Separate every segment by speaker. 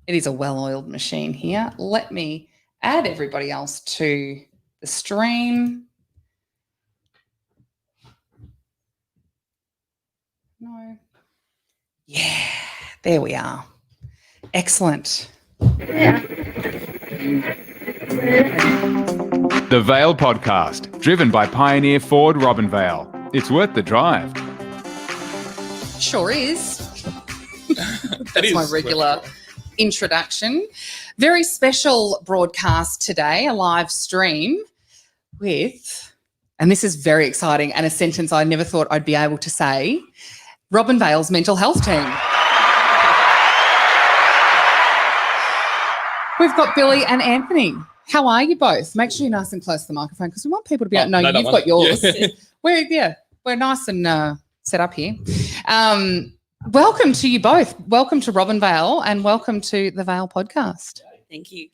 Speaker 1: It is a well-oiled machine here. Let me add everybody else to the stream. No. Yeah, there we are. Excellent.
Speaker 2: The Vale podcast, driven by Pioneer Ford Robinvale. It's worth the drive.
Speaker 1: Sure is. That's my regular introduction. Very special broadcast today, a live stream with, and this is very exciting and a sentence I never thought I'd be able to say, Robinvale's mental health team. We've got Billy and Anthony. How are you both? Make sure you're nice and close to the microphone because we want people to be able to know you've got yours. Yeah. We're nice and set up here. Welcome to you both. Welcome to Robinvale and welcome to the Vale podcast.
Speaker 3: Thank you.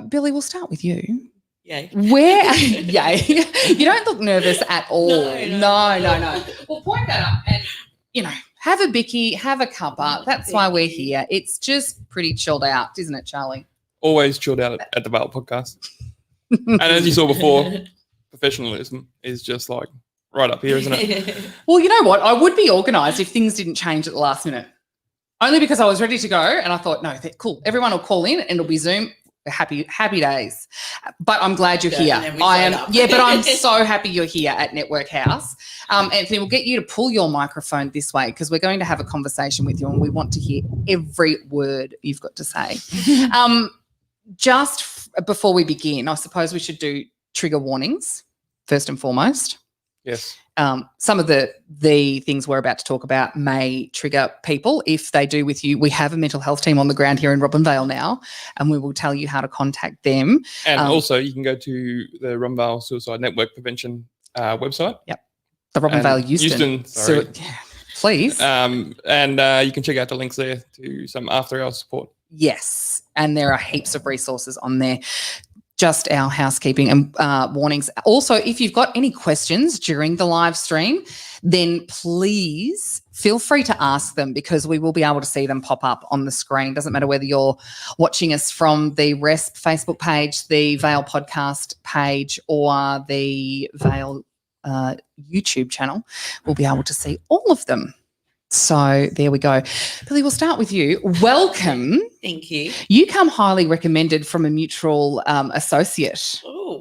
Speaker 1: Billy, we'll start with you.
Speaker 3: Yay.
Speaker 1: Yay. You don't look nervous at all. No. Well, point that up and, have a bicky, have a cuppa. That's why we're here. It's just pretty chilled out, isn't it, Charlie?
Speaker 4: Always chilled out at the Vale podcast. And as you saw before, professionalism is just like right up here, isn't it?
Speaker 1: Well, you know what? I would be organised if things didn't change at the last minute. Only because I was ready to go and I thought, no, cool. Everyone will call in and it'll be Zoom. Happy days. But I'm glad you're here. But I'm so happy you're here at Network House. Anthony, we'll get you to pull your microphone this way because we're going to have a conversation with you and we want to hear every word you've got to say. Just before we begin, I suppose we should do trigger warnings first and foremost.
Speaker 4: Yes.
Speaker 1: Some of the things we're about to talk about may trigger people. If they do with you, we have a mental health team on the ground here in Robinvale now, and we will tell you how to contact them.
Speaker 4: And also you can go to the Robinvale Suicide Network Prevention website.
Speaker 1: Yep. The Robinvale Houston. Please.
Speaker 4: And you can check out the links there to some after-hours support.
Speaker 1: Yes, and there are heaps of resources on there. Just our housekeeping and warnings. Also, if you've got any questions during the live stream, then please feel free to ask them because we will be able to see them pop up on the screen. Doesn't matter whether you're watching us from the R.E.S.P Facebook page, the Vale podcast page, or the Vale YouTube channel. We'll be able to see all of them. So there we go. Billy, we'll start with you. Welcome.
Speaker 3: Thank you.
Speaker 1: You come highly recommended from a mutual associate.
Speaker 3: Oh,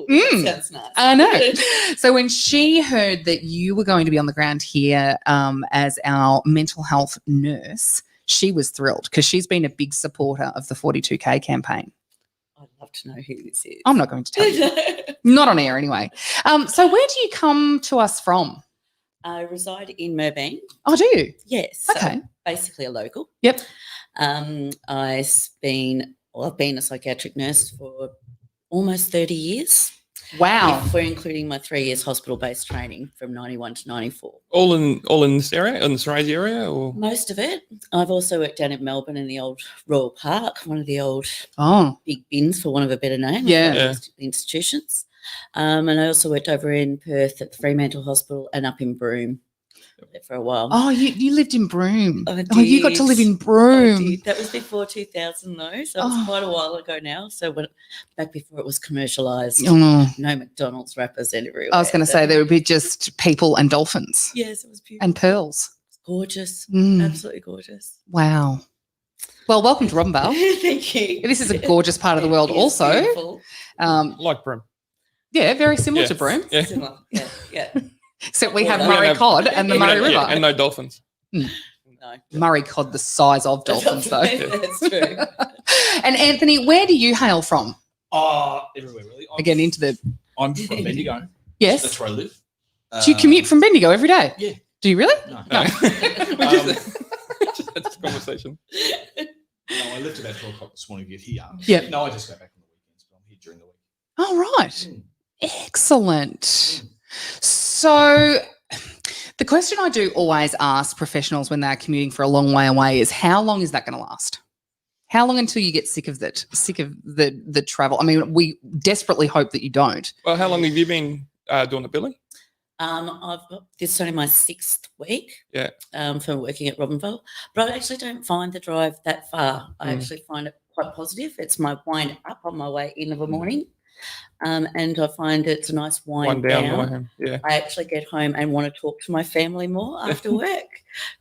Speaker 3: that sounds nice.
Speaker 1: I know. So when she heard that you were going to be on the ground here as our mental health nurse, she was thrilled because she's been a big supporter of the 42K campaign.
Speaker 3: I'd love to know who this is.
Speaker 1: I'm not going to tell you. Not on air anyway. So where do you come to us from?
Speaker 3: I reside in Moorabbin.
Speaker 1: Oh, do you?
Speaker 3: Yes.
Speaker 1: Okay.
Speaker 3: So basically a local.
Speaker 1: Yep.
Speaker 3: I've been a psychiatric nurse for almost 30 years.
Speaker 1: Wow.
Speaker 3: If we're including my 3 years hospital-based training from 91 to 94.
Speaker 4: All in this area, in the Soraya area? Or?
Speaker 3: Most of it. I've also worked down in Melbourne in the old Royal Park, one of the old big bins, for want of a better name.
Speaker 1: Yeah.
Speaker 3: Institutions. And I also worked over in Perth at the Fremantle Hospital and up in Broome for a while.
Speaker 1: Oh, you lived in Broome.
Speaker 3: I did.
Speaker 1: Oh, you got to live in Broome.
Speaker 3: That was before 2000 though, so it was quite a while ago now. So back before it was commercialised, no McDonald's wrappers everywhere.
Speaker 1: I was going to say there would be just people and dolphins.
Speaker 3: Yes, it was beautiful.
Speaker 1: And pearls.
Speaker 3: It's gorgeous, absolutely gorgeous.
Speaker 1: Wow. Well, welcome to Robinvale.
Speaker 3: Thank you.
Speaker 1: This is a gorgeous part of the world also.
Speaker 3: Beautiful.
Speaker 4: Like Broome.
Speaker 1: Yeah, very similar to Broome.
Speaker 4: Yeah.
Speaker 3: Similar. Yeah.
Speaker 1: Except we have Murray Cod and the Murray River.
Speaker 4: Yeah, and no dolphins.
Speaker 3: No.
Speaker 1: Murray Cod the size of dolphins though.
Speaker 3: That's true.
Speaker 1: And Anthony, where do you hail from?
Speaker 5: Everywhere really.
Speaker 1: I'm
Speaker 5: from Bendigo.
Speaker 1: Yes.
Speaker 5: That's where I live.
Speaker 1: Do you commute from Bendigo every day?
Speaker 5: Yeah.
Speaker 1: Do you really?
Speaker 5: No.
Speaker 4: Just had this conversation.
Speaker 5: No, I left about 12 o'clock this morning to get here.
Speaker 1: Yeah.
Speaker 5: No, I just go back on the weekends, but I'm here during the week.
Speaker 1: Oh, right. Excellent. So the question I do always ask professionals when they're commuting for a long way away is how long is that going to last? How long until you get sick of the travel? I mean, we desperately hope that you don't.
Speaker 4: Well, how long have you been doing it, Billy?
Speaker 3: This is only my 6th week.
Speaker 4: Yeah.
Speaker 3: For working at Robinvale, but I actually don't find the drive that far. I actually find it quite positive. It's my wind up on my way in of a morning, and I find it's a nice wind
Speaker 4: One down.
Speaker 3: down.
Speaker 4: The way home. Yeah.
Speaker 3: I actually get home and want to talk to my family more after work,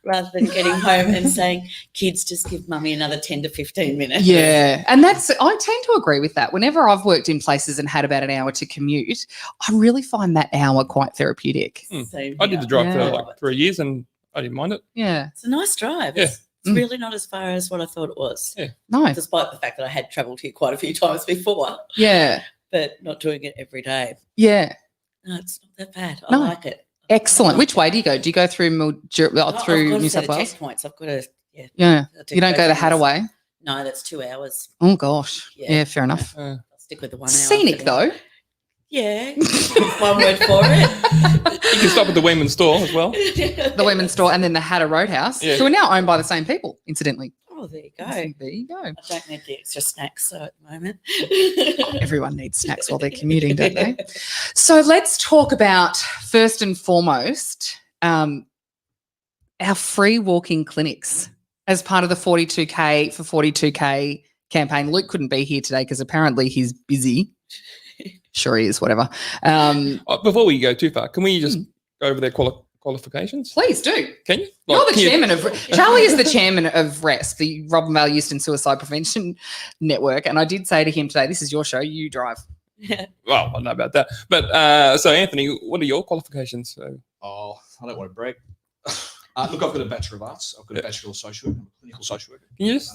Speaker 3: rather than getting home and saying, "Kids, just give mummy another 10 to 15 minutes."
Speaker 1: Yeah. And I tend to agree with that. Whenever I've worked in places and had about an hour to commute, I really find that hour quite therapeutic.
Speaker 3: Same
Speaker 4: I did
Speaker 3: here.
Speaker 4: the drive
Speaker 1: Yeah.
Speaker 4: for like 3 years and I didn't mind it.
Speaker 1: Yeah.
Speaker 3: It's a nice drive.
Speaker 4: Yeah.
Speaker 3: It's really not as far as what I thought it was.
Speaker 4: Yeah.
Speaker 1: No.
Speaker 3: Despite the fact that I had travelled here quite a few times before,
Speaker 1: Yeah.
Speaker 3: but not doing it every day.
Speaker 1: Yeah.
Speaker 3: No, it's not that bad.
Speaker 1: No.
Speaker 3: I like it.
Speaker 1: Excellent. Which way do you go? Do you go through through
Speaker 3: I've got
Speaker 1: New
Speaker 3: a set
Speaker 1: South
Speaker 3: of
Speaker 1: Wales?
Speaker 3: checkpoints. I've got to,
Speaker 1: Yeah.
Speaker 3: to
Speaker 1: You don't go the
Speaker 3: through this.
Speaker 1: Hattaway?
Speaker 3: No, that's 2 hours.
Speaker 1: Oh, gosh.
Speaker 3: Yeah.
Speaker 1: Yeah, fair enough.
Speaker 3: I'll stick with the 1 hour.
Speaker 1: Scenic,
Speaker 3: for now.
Speaker 1: though.
Speaker 3: Yeah. One word for it.
Speaker 4: You can stop at the Weeman store as well.
Speaker 1: The Women's Store and then the Hatter Roadhouse,
Speaker 4: Yeah.
Speaker 1: who are now owned by the same people, incidentally.
Speaker 3: Oh, there you go.
Speaker 1: There you go.
Speaker 3: I don't need the extra snacks so at the moment.
Speaker 1: Everyone needs snacks while they're commuting, don't they? So let's talk about, first and foremost, our free walking clinics as part of the 42K for 42K campaign. Luke couldn't be here today because apparently he's busy. Sure he is, whatever.
Speaker 4: Before we go too far, can we just go over their qualifications?
Speaker 1: Please do.
Speaker 4: Can you?
Speaker 1: You're the
Speaker 4: can you-
Speaker 1: chairman of Charlie is the chairman of R.E.S.P, the Robinvale Youth and Suicide Prevention Network. And I did say to him today, this is your show, you drive.
Speaker 4: Well, I don't know about that. But so, Anthony, what are your qualifications? So,
Speaker 5: Oh, I don't want to brag. Look, I've got a Bachelor of Arts. I've got a Bachelor of Social Work. I'm a clinical social worker.
Speaker 4: can you just?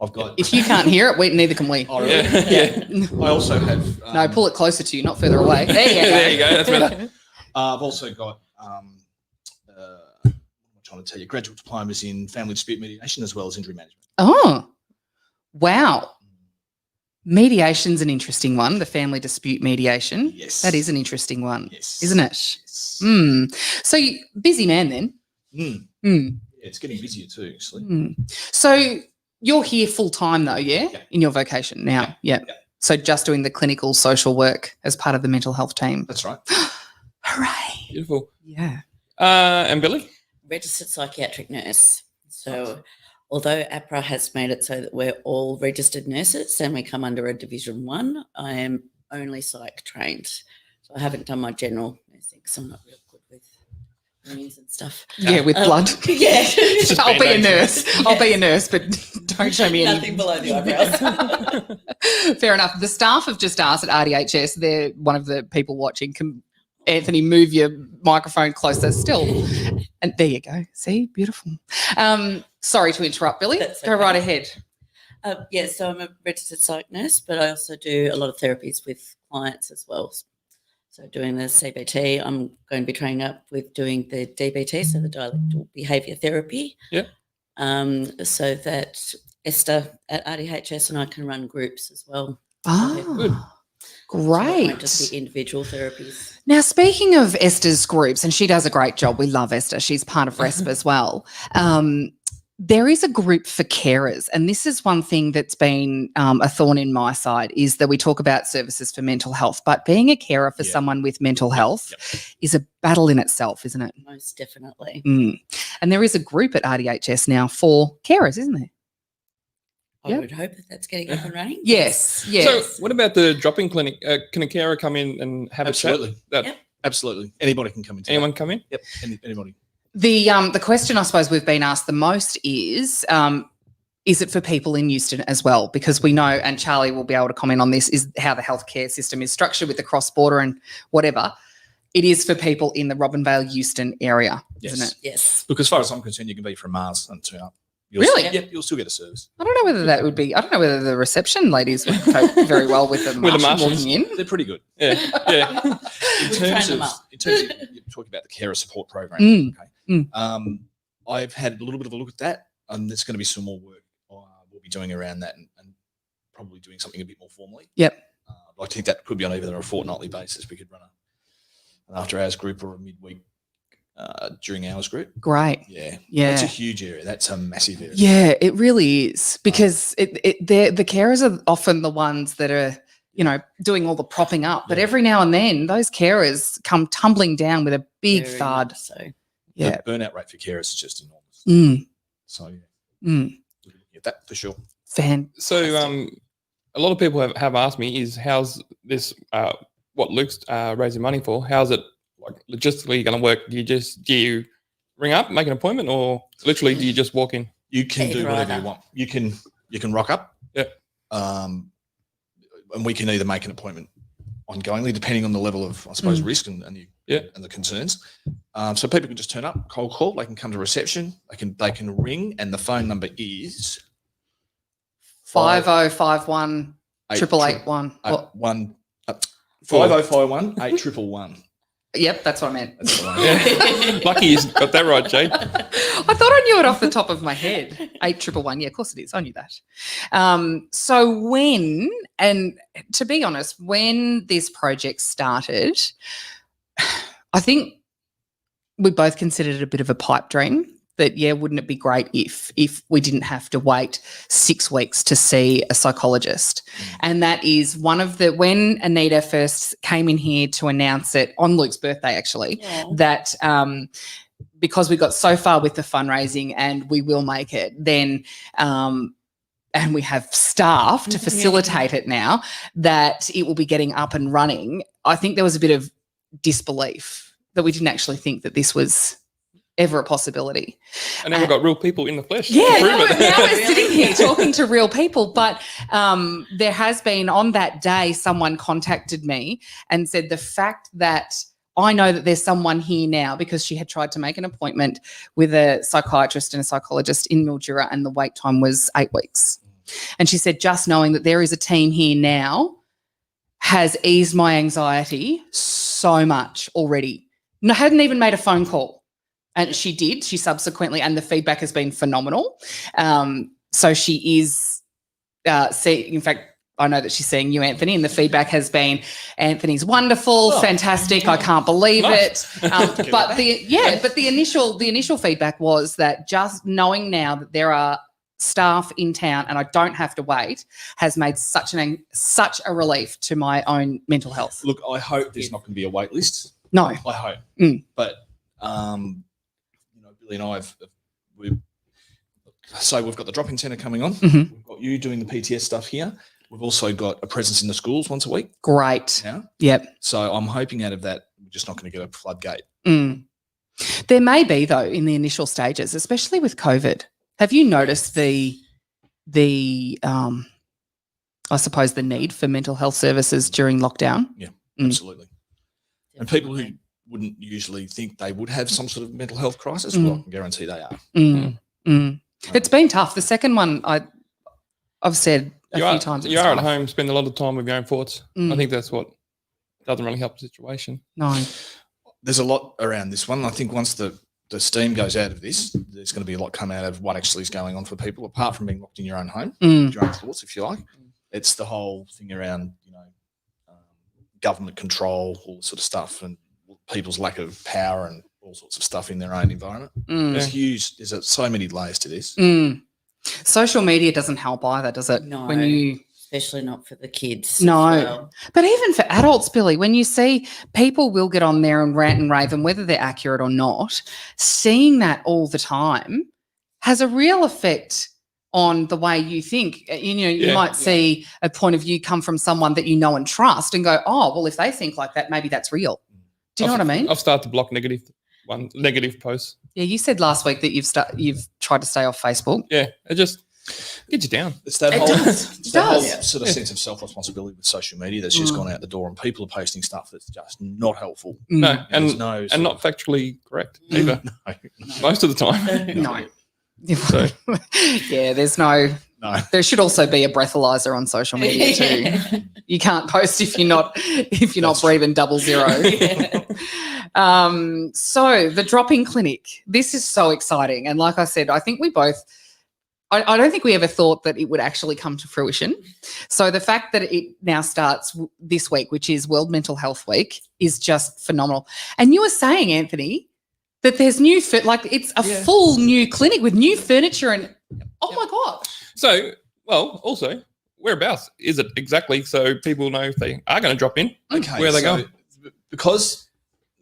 Speaker 5: I've got.
Speaker 1: If you can't hear it, neither can we.
Speaker 5: Oh, really?
Speaker 4: Yeah.
Speaker 5: I also have.
Speaker 1: No, pull it closer to you, not further away. There you go.
Speaker 4: There you go. That's better.
Speaker 5: I've also got. I'm trying to tell you, graduate diplomas in family dispute mediation as well as injury management.
Speaker 1: Oh, wow. Mediation's an interesting one, the family dispute mediation.
Speaker 5: Yes.
Speaker 1: That is an interesting one,
Speaker 5: Yes.
Speaker 1: isn't it?
Speaker 5: Yes.
Speaker 1: So, busy man then.
Speaker 5: Mm.
Speaker 1: Mm.
Speaker 5: Yeah, it's getting busier too, actually.
Speaker 1: Mm. So, you're here full time though, yeah?
Speaker 5: Yeah.
Speaker 1: In your vocation now? Yeah. So, just doing the clinical social work as part of the mental health team.
Speaker 5: That's right.
Speaker 1: Hooray.
Speaker 4: Beautiful.
Speaker 1: Yeah.
Speaker 4: And Billy?
Speaker 3: Registered psychiatric nurse. So although APRA has made it so that we're all registered nurses and we come under a Division 1, I am only psych trained. So I haven't done my general nursing because I'm not real good with wounds and stuff.
Speaker 1: Yeah, with blood.
Speaker 3: Yeah.
Speaker 1: I'll be a
Speaker 4: Band-Aids.
Speaker 1: nurse. I'll be a nurse, but don't show me any.
Speaker 3: Nothing below the eyebrows.
Speaker 1: Fair enough. The staff have just asked at RDHS, they're one of the people watching, can Anthony move your microphone closer still? And there you go. See, beautiful. Sorry to interrupt, Billy.
Speaker 3: That's
Speaker 1: Go
Speaker 3: okay.
Speaker 1: right ahead.
Speaker 3: Yeah, so I'm a registered psych nurse, but I also do a lot of therapies with clients as well. So doing the CBT, I'm going to be training up with doing the DBT, so the dialectical behaviour therapy.
Speaker 4: Yeah.
Speaker 3: So that Esther at RDHS and I can run groups as well.
Speaker 4: Good.
Speaker 1: Ah, great.
Speaker 3: Not just the individual therapies.
Speaker 1: Now, speaking of Esther's groups, and she does a great job. We love Esther. She's part of R.E.S.P as well. There is a group for carers, and this is one thing that's been a thorn in my side, is that we talk about services for mental health, but being a carer for someone with mental health is a battle in itself, isn't it?
Speaker 3: Most definitely.
Speaker 1: And there is a group at RDHS now for carers, isn't there?
Speaker 3: I
Speaker 1: Yep.
Speaker 3: would hope that that's getting up and running.
Speaker 1: Yes, yes.
Speaker 4: So, what about the drop-in clinic? Can a carer come in and have
Speaker 5: Absolutely.
Speaker 4: a chat? That,
Speaker 3: Yep.
Speaker 5: Absolutely. Anybody can come into
Speaker 4: Anyone come in?
Speaker 5: Yep. Anybody.
Speaker 1: The question I suppose we've been asked the most is it for people in Euston as well? Because we know, and Charlie will be able to comment on this, is how the healthcare system is structured with the cross-border and whatever. It is for people in the Robinvale Euston area, isn't it?
Speaker 3: Yes.
Speaker 5: Look, as far as I'm concerned, you can be from Mars and turn up.
Speaker 1: Really?
Speaker 5: Yep, you'll still get a service.
Speaker 1: I don't know whether that would be. I don't know whether the reception ladies would cope very well with the
Speaker 4: With the
Speaker 1: Martian
Speaker 4: Martians.
Speaker 1: walking in.
Speaker 5: They're pretty good.
Speaker 4: Yeah. Yeah.
Speaker 5: In
Speaker 3: We
Speaker 5: terms
Speaker 3: train them
Speaker 5: of
Speaker 3: up.
Speaker 5: you're talking about the carer support program. Okay. I've had a little bit of a look at that, and there's going to be some more work we'll be doing around that, and probably doing something a bit more formally.
Speaker 1: Yep.
Speaker 5: I think that could be on either a fortnightly basis. We could run an after-hours group or a midweek during hours group.
Speaker 1: Great.
Speaker 5: Yeah.
Speaker 1: Yeah.
Speaker 5: That's a huge area. That's a massive area.
Speaker 1: Yeah, it really is, because the carers are often the ones that are doing all the propping up. But every now and then those carers come tumbling down with a big
Speaker 3: Very
Speaker 1: thud.
Speaker 3: much So
Speaker 1: Yeah.
Speaker 5: The burnout rate for carers is just enormous. So yeah, we're looking at that for sure.
Speaker 4: So a lot of people have asked me is how's this what Luke's raising money for? How's it like logistically going to work? Do you ring up, make an appointment, or literally do you just walk in?
Speaker 5: You can do whatever you want. You can rock up.
Speaker 4: Yeah.
Speaker 5: And we can either make an appointment ongoingly, depending on the level of, I suppose, risk and the concerns. So people can just turn up, cold call. They can come to reception. They can ring, and the phone number is
Speaker 1: 5051 881.
Speaker 5: 5051 8111.
Speaker 1: Yep, that's what I meant.
Speaker 5: That's the one.
Speaker 4: Lucky you got that right, Jade.
Speaker 1: I thought I knew it off the top of my head. 8111. Yeah, of course it is. I knew that. So and to be honest, when this project started, I think we both considered it a bit of a pipe dream that, wouldn't it be great if we didn't have to wait 6 weeks to see a psychologist? And that is when Anita first came in here to announce it on Luke's birthday, actually, that because we got so far with the fundraising and we will make it, then and we have staff to facilitate it now, that it will be getting up and running. I think there was a bit of disbelief that we didn't actually think that this was ever a possibility.
Speaker 4: And then we've got real people in the flesh.
Speaker 1: Yeah, now we're sitting here talking to real people. But there has been, on that day, someone contacted me and said the fact that I know that there's someone here now, because she had tried to make an appointment with a psychiatrist and a psychologist in Mildura, and the wait time was 8 weeks. And she said, just knowing that there is a team here now has eased my anxiety so much already. I hadn't even made a phone call. And she did. She subsequently, and the feedback has been phenomenal. So she is in fact, I know that she's seeing you, Anthony, and the feedback has been, Anthony's wonderful, fantastic. I can't believe it. But the initial feedback was that just knowing now that there are staff in town and I don't have to wait has made such a relief to my own mental health.
Speaker 5: Look, I hope there's not going to be a wait list.
Speaker 1: No,
Speaker 5: I hope. But Billy and I we've got the drop-in centre coming on. We've got you doing the PTS stuff here. We've also got a presence in the schools once a week.
Speaker 1: Great.
Speaker 5: Now.
Speaker 1: Yep.
Speaker 5: So I'm hoping out of that, we're just not going to get a floodgate.
Speaker 1: There may be, though, in the initial stages, especially with COVID. Have you noticed the I suppose the need for mental health services during lockdown?
Speaker 5: Yeah, absolutely. And people who wouldn't usually think they would have some sort of mental health crisis, well, I can guarantee they are.
Speaker 1: It's been tough. The second one I've said a few times.
Speaker 4: You are at home, spend a lot of time with your own thoughts. I think that's what doesn't really help the situation.
Speaker 1: No.
Speaker 5: There's a lot around this one. I think once the steam goes out of this, there's going to be a lot come out of what actually is going on for people, apart from being locked in your own home, your own thoughts, if you like. It's the whole thing around, government control, all this sort of stuff, and people's lack of power and all sorts of stuff in their own environment. It's huge. There's so many layers to this.
Speaker 1: Social media doesn't help either, does it?
Speaker 3: No,
Speaker 1: when
Speaker 3: especially not for the kids.
Speaker 1: No.
Speaker 3: Well.
Speaker 1: But even for adults, Billy, when you see people will get on there and rant and rave, and whether they're accurate or not, seeing that all the time has a real effect on the way you think. You might see a point of view come from someone that you know and trust and go, oh, well, if they think like that, maybe that's real. Do you know what I mean?
Speaker 4: I've started to block negative posts.
Speaker 1: Yeah, you said last week that you've tried to stay off Facebook.
Speaker 4: Yeah, it just gets you down.
Speaker 5: It's that whole sort of sense of self-responsibility with social media that's just gone out the door, and people are posting stuff that's just not helpful.
Speaker 4: No, and not factually correct either.
Speaker 5: No.
Speaker 4: Most of the time.
Speaker 1: No.
Speaker 4: So.
Speaker 1: Yeah, there's no. There should also be a breathalyzer on social media too. You can't post if you're not breathing 00. So the drop-in clinic. This is so exciting, and like I said, I think we both. I don't think we ever thought that it would actually come to fruition. So the fact that it now starts this week, which is World Mental Health Week, is just phenomenal. And you were saying, Anthony, that there's new, it's a full new clinic with new furniture and, oh my gosh.
Speaker 4: So, also, whereabouts is it exactly, so people know if they are going to drop in?
Speaker 5: Okay,
Speaker 4: Where are they
Speaker 5: so
Speaker 4: going?
Speaker 5: because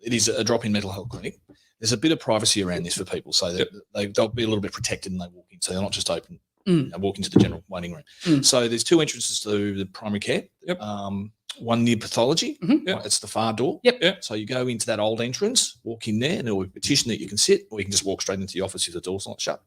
Speaker 5: it is a drop-in mental health clinic, there's a bit of privacy around this for people, so that they'll be a little bit protected when they walk in, so they're not just open. They walk into the general waiting room. So there's 2 entrances to the primary care. One near pathology. It's the far door. So you go into that old entrance, walk in there, and there'll be a petition that you can sit, or you can just walk straight into the office if the door's not shut.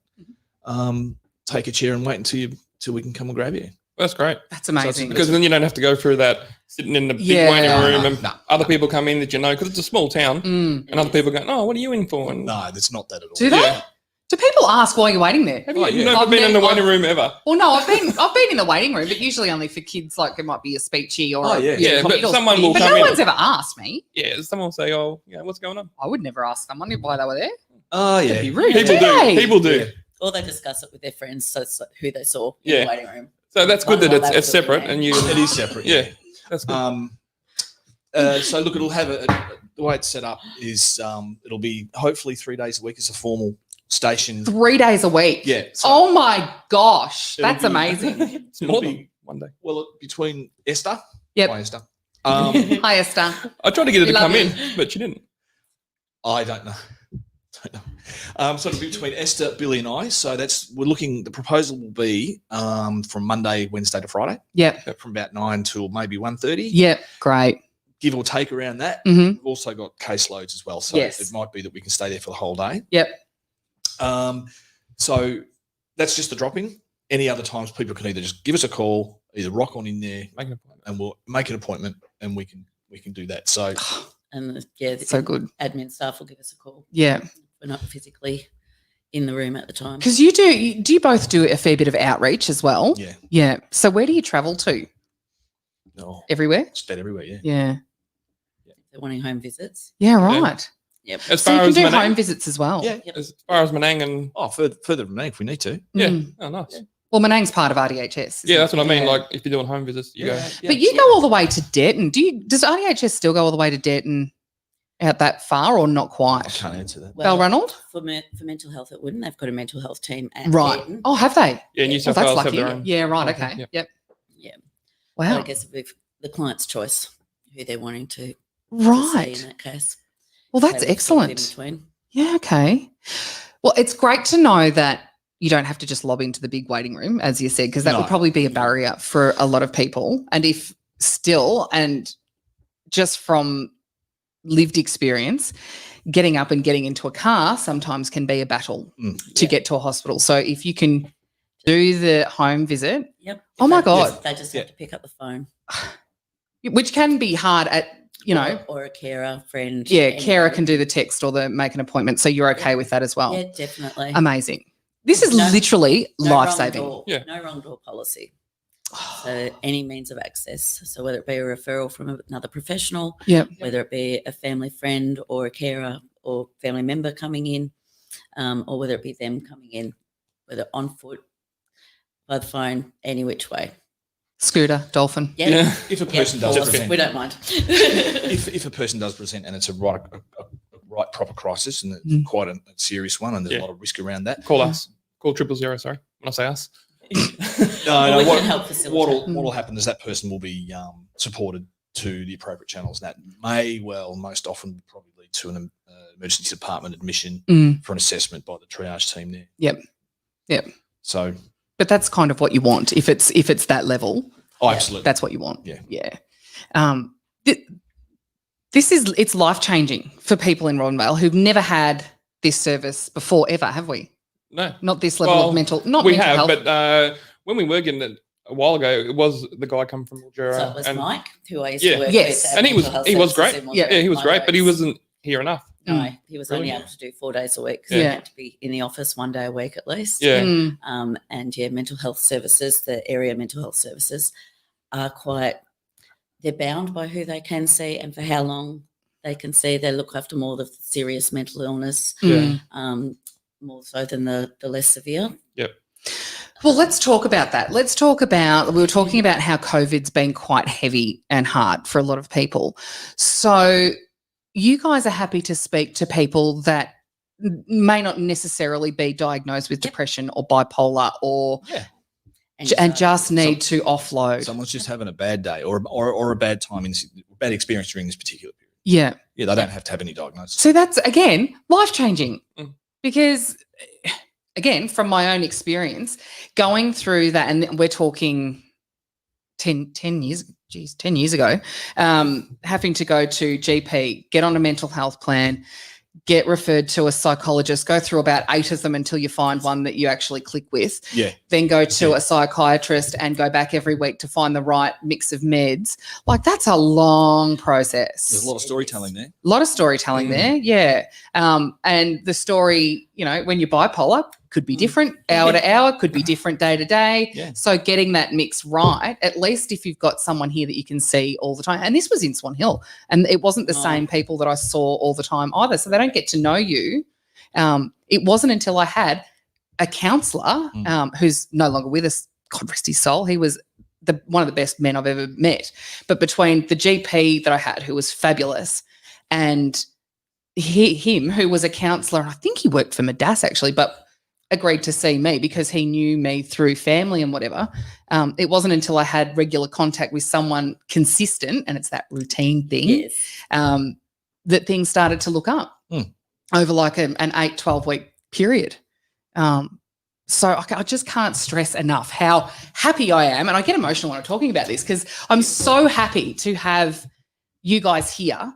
Speaker 5: Take a chair and wait until we can come and grab you.
Speaker 4: That's great.
Speaker 1: That's amazing.
Speaker 4: Because then you don't have to go through that sitting in the big waiting room and other people come in that you know, because it's a small town, and other people go, "Oh, what are you in for?" And
Speaker 5: No, that's not that at all.
Speaker 1: Do they? Do people ask while you're waiting there?
Speaker 4: have you never been in the waiting room ever?
Speaker 1: Well, no, I've been in the waiting room, but usually only for kids. Like it might be a speechy or
Speaker 4: but someone will
Speaker 1: but
Speaker 4: come
Speaker 1: no
Speaker 4: in.
Speaker 1: one's ever asked me.
Speaker 4: Yeah, someone will say, "Oh, yeah, what's going on?"
Speaker 1: I would never ask someone why they were there.
Speaker 5: Oh yeah,
Speaker 1: That'd be rude.
Speaker 4: People do. People do.
Speaker 3: Or they discuss it with their friends, so it's who they saw in the waiting room.
Speaker 4: So that's good that it's separate, and
Speaker 5: it is separate.
Speaker 4: Yeah, that's good.
Speaker 5: So look, it'll have the way it's set up is it'll be hopefully 3 days a week as a formal station.
Speaker 1: 3 days a week.
Speaker 5: Yeah. So
Speaker 1: oh my gosh,
Speaker 5: it'll
Speaker 1: that's
Speaker 5: be-
Speaker 1: amazing.
Speaker 4: It's more than one day.
Speaker 5: Well, between Esther.
Speaker 1: Yep.
Speaker 5: Hi, Esther.
Speaker 1: Hi, Esther.
Speaker 4: I tried to get her to
Speaker 1: Love
Speaker 4: come
Speaker 1: you.
Speaker 4: in, but she didn't.
Speaker 5: I don't know. So it'll be between Esther, Billy, and I. So we're looking. The proposal will be from Monday, Wednesday to Friday.
Speaker 1: Yep.
Speaker 5: From about 9 till maybe 1:30.
Speaker 1: Yep. Great.
Speaker 5: Give or take around that.
Speaker 1: Mm-hmm.
Speaker 5: We've also got caseloads as well, so
Speaker 1: Yes.
Speaker 5: it might be that we can stay there for the whole day.
Speaker 1: Yep.
Speaker 5: So that's just the drop-in. Any other times, people can either just give us a call, either rock on in there,
Speaker 4: Make an appointment.
Speaker 5: and we'll make an appointment, and we can do that. So
Speaker 3: And
Speaker 1: So good.
Speaker 3: admin staff will give us a call.
Speaker 1: Yeah.
Speaker 3: We're not physically in the room at the time.
Speaker 1: Because you both do a fair bit of outreach as well.
Speaker 5: yeah,
Speaker 1: Yeah. So where do you travel to?
Speaker 5: no,
Speaker 1: Everywhere?
Speaker 5: it's about everywhere. Yeah.
Speaker 1: Yeah.
Speaker 3: They're wanting home visits.
Speaker 1: Yeah. Right.
Speaker 3: Yep.
Speaker 4: As
Speaker 1: So you
Speaker 4: far
Speaker 1: can
Speaker 4: as
Speaker 1: do
Speaker 4: Menang,
Speaker 1: home visits as well.
Speaker 5: Yeah.
Speaker 3: Yep.
Speaker 4: as far as Menang and
Speaker 5: Further than that if we need to.
Speaker 4: yeah,
Speaker 1: Mm.
Speaker 4: oh nice.
Speaker 1: Well, Menang's part of RDHS.
Speaker 4: Yeah, that's what I mean.
Speaker 1: Yeah.
Speaker 4: Like if you're doing home visits, you go.
Speaker 1: But you go all the way to Denton. Does RDHS still go all the way to Denton out that far or not
Speaker 5: I
Speaker 1: quite?
Speaker 5: can't answer that.
Speaker 1: Balranald?
Speaker 3: For mental health, it wouldn't. They've got a mental health team at
Speaker 1: Right.
Speaker 3: Denton.
Speaker 1: Oh, have they?
Speaker 4: Yeah, New
Speaker 1: Oh,
Speaker 4: South
Speaker 1: that's
Speaker 4: Wales have
Speaker 1: lucky.
Speaker 4: their own.
Speaker 1: Yeah, right.
Speaker 4: Okay,
Speaker 1: Okay.
Speaker 4: yep.
Speaker 1: Yep.
Speaker 3: Yeah.
Speaker 1: Wow.
Speaker 3: I guess with the client's choice, who they're wanting to see
Speaker 1: Right.
Speaker 3: in that case.
Speaker 1: Well, that's
Speaker 3: They would sort of in
Speaker 1: excellent.
Speaker 3: between.
Speaker 1: Yeah, okay. Well, it's great to know that you don't have to just lob into the big waiting room, as you said, because that would
Speaker 5: No.
Speaker 1: probably be a barrier for a lot of people. And if still, and just from lived experience, getting up and getting into a car sometimes can be a battle to get to a hospital. So if you can do the home visit,
Speaker 3: Yep.
Speaker 1: Oh my
Speaker 3: They
Speaker 1: God.
Speaker 3: just- They just have to pick up the phone.
Speaker 1: which can be hard at,
Speaker 3: Or a carer, friend.
Speaker 1: yeah,
Speaker 3: anybody.
Speaker 1: carer can do the text or the make an appointment. So you're okay with that as well.
Speaker 3: Yeah, definitely.
Speaker 1: Amazing. This is
Speaker 3: No-
Speaker 1: literally
Speaker 3: No wrong
Speaker 1: life-saving.
Speaker 3: door.
Speaker 4: Yeah.
Speaker 3: No wrong door policy. So any means of access. So whether it be a referral from another professional,
Speaker 1: Yep.
Speaker 3: whether it be a family friend or a carer or family member coming in, or whether it be them coming in, whether on foot, by the phone, any which way.
Speaker 1: Scooter, dolphin.
Speaker 3: Yeah.
Speaker 4: Yeah.
Speaker 5: If a
Speaker 3: Yeah,
Speaker 5: person does
Speaker 3: horse,
Speaker 5: present,
Speaker 3: we don't mind.
Speaker 5: if a person does present and it's a right proper crisis and it's quite a serious one and there's a lot of risk around that.
Speaker 4: Call us. Call 000. Sorry, when I say us.
Speaker 5: No,
Speaker 3: we
Speaker 5: what,
Speaker 3: can help facilitate.
Speaker 5: what'll happen is that person will be supported to the appropriate channels. That may most often probably lead to an emergency department admission for an assessment by the triage team there.
Speaker 1: Yep.
Speaker 5: So,
Speaker 1: But that's kind of what you want. If it's that level,
Speaker 5: absolutely.
Speaker 1: that's what you want.
Speaker 5: Yeah.
Speaker 1: Yeah. It's life-changing for people in Robinvale who've never had this service before ever, have we?
Speaker 4: No,
Speaker 1: Not this level
Speaker 4: Well,
Speaker 1: of mental
Speaker 4: we have,
Speaker 1: health.
Speaker 4: but when we were getting it a while ago, it was the guy come from Mildura.
Speaker 3: So it was
Speaker 4: and,
Speaker 3: Mike, who I used
Speaker 4: Yeah.
Speaker 3: to work
Speaker 1: Yes.
Speaker 3: with. at
Speaker 4: And he was-
Speaker 3: Mental Health
Speaker 4: he was
Speaker 3: Services
Speaker 4: great.
Speaker 3: in
Speaker 1: Yeah.
Speaker 4: Yeah, he was great, but he
Speaker 3: Montrose.
Speaker 4: wasn't here enough.
Speaker 3: No, he was only
Speaker 4: Brilliant.
Speaker 3: able to do 4 days a week. So
Speaker 4: Yeah.
Speaker 3: he had to be in the office 1 day a week at least.
Speaker 4: Yeah.
Speaker 1: Mm.
Speaker 3: And mental health services, the area mental health services are they're bound by who they can see and for how long they can see. They look after more of the serious mental illness,
Speaker 1: Mm.
Speaker 3: more so than the less severe.
Speaker 4: Yep.
Speaker 1: Well, let's talk about that. We were talking about how COVID's been quite heavy and hard for a lot of people. So you guys are happy to speak to people that may not necessarily be diagnosed with depression or bipolar or and just need to offload.
Speaker 5: Someone's just having a bad day or a bad time bad experience during this particular period.
Speaker 1: Yeah.
Speaker 5: Yeah, they don't have to have any diagnosis.
Speaker 1: So that's, again, life-changing because, again, from my own experience, going through that, and we're talking 10 years ago, having to go to GP, get on a mental health plan, get referred to a psychologist, go through about 8 of them until you find one that you actually click with.
Speaker 5: Yeah.
Speaker 1: Then go to a psychiatrist and go back every week to find the right mix of meds. Like, that's a long process.
Speaker 5: There's a lot of storytelling there.
Speaker 1: A lot of storytelling there, yeah. And the story, when you're bipolar, could be different hour to hour, could be different day to day.
Speaker 5: Yeah.
Speaker 1: So getting that mix right, at least if you've got someone here that you can see all the time. And this was in Swan Hill, and it wasn't the same people that I saw all the time either. So they don't get to know you. It wasn't until I had a counsellor who's no longer with us, God rest his soul. He was one of the best men I've ever met. But between the GP that I had, who was fabulous, and him, who was a counsellor, and I think he worked for Madas actually, but agreed to see me because he knew me through family and whatever. It wasn't until I had regular contact with someone consistent, and it's that routine thing, that things started to look up over like an 8-12 week period. So I just can't stress enough how happy I am, and I get emotional when I'm talking about this because I'm so happy to have you guys here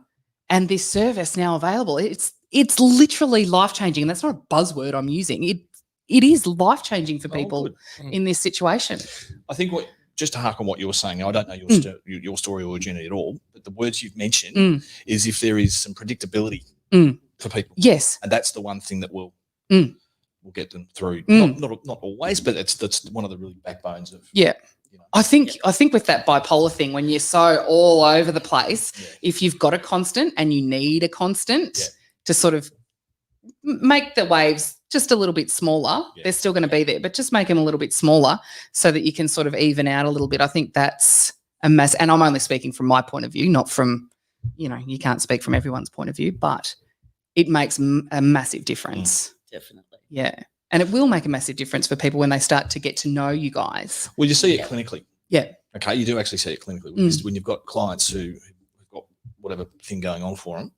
Speaker 1: and this service now available. It's literally life-changing, and that's not a buzzword I'm using. It is life-changing for people in this situation.
Speaker 5: I think just to hark on what you were saying, I don't know your story or journey at all, but the words you've mentioned is if there is some predictability for people.
Speaker 1: Yes.
Speaker 5: And that's the one thing that will get them through. Not always, but that's one of the really backbones of.
Speaker 1: Yeah. I think with that bipolar thing, when you're so all over the place, if you've got a constant and you need a constant to sort of make the waves just a little bit smaller, they're still going to be there, but just make them a little bit smaller so that you can sort of even out a little bit. I think that's a mess. And I'm only speaking from my point of view, not from, you can't speak from everyone's point of view, but it makes a massive difference.
Speaker 3: Definitely.
Speaker 1: Yeah. And it will make a massive difference for people when they start to get to know you guys.
Speaker 5: Well, you see it clinically.
Speaker 1: Yeah.
Speaker 5: Okay, you do actually see it clinically. When you've got clients who've got whatever thing going on for them,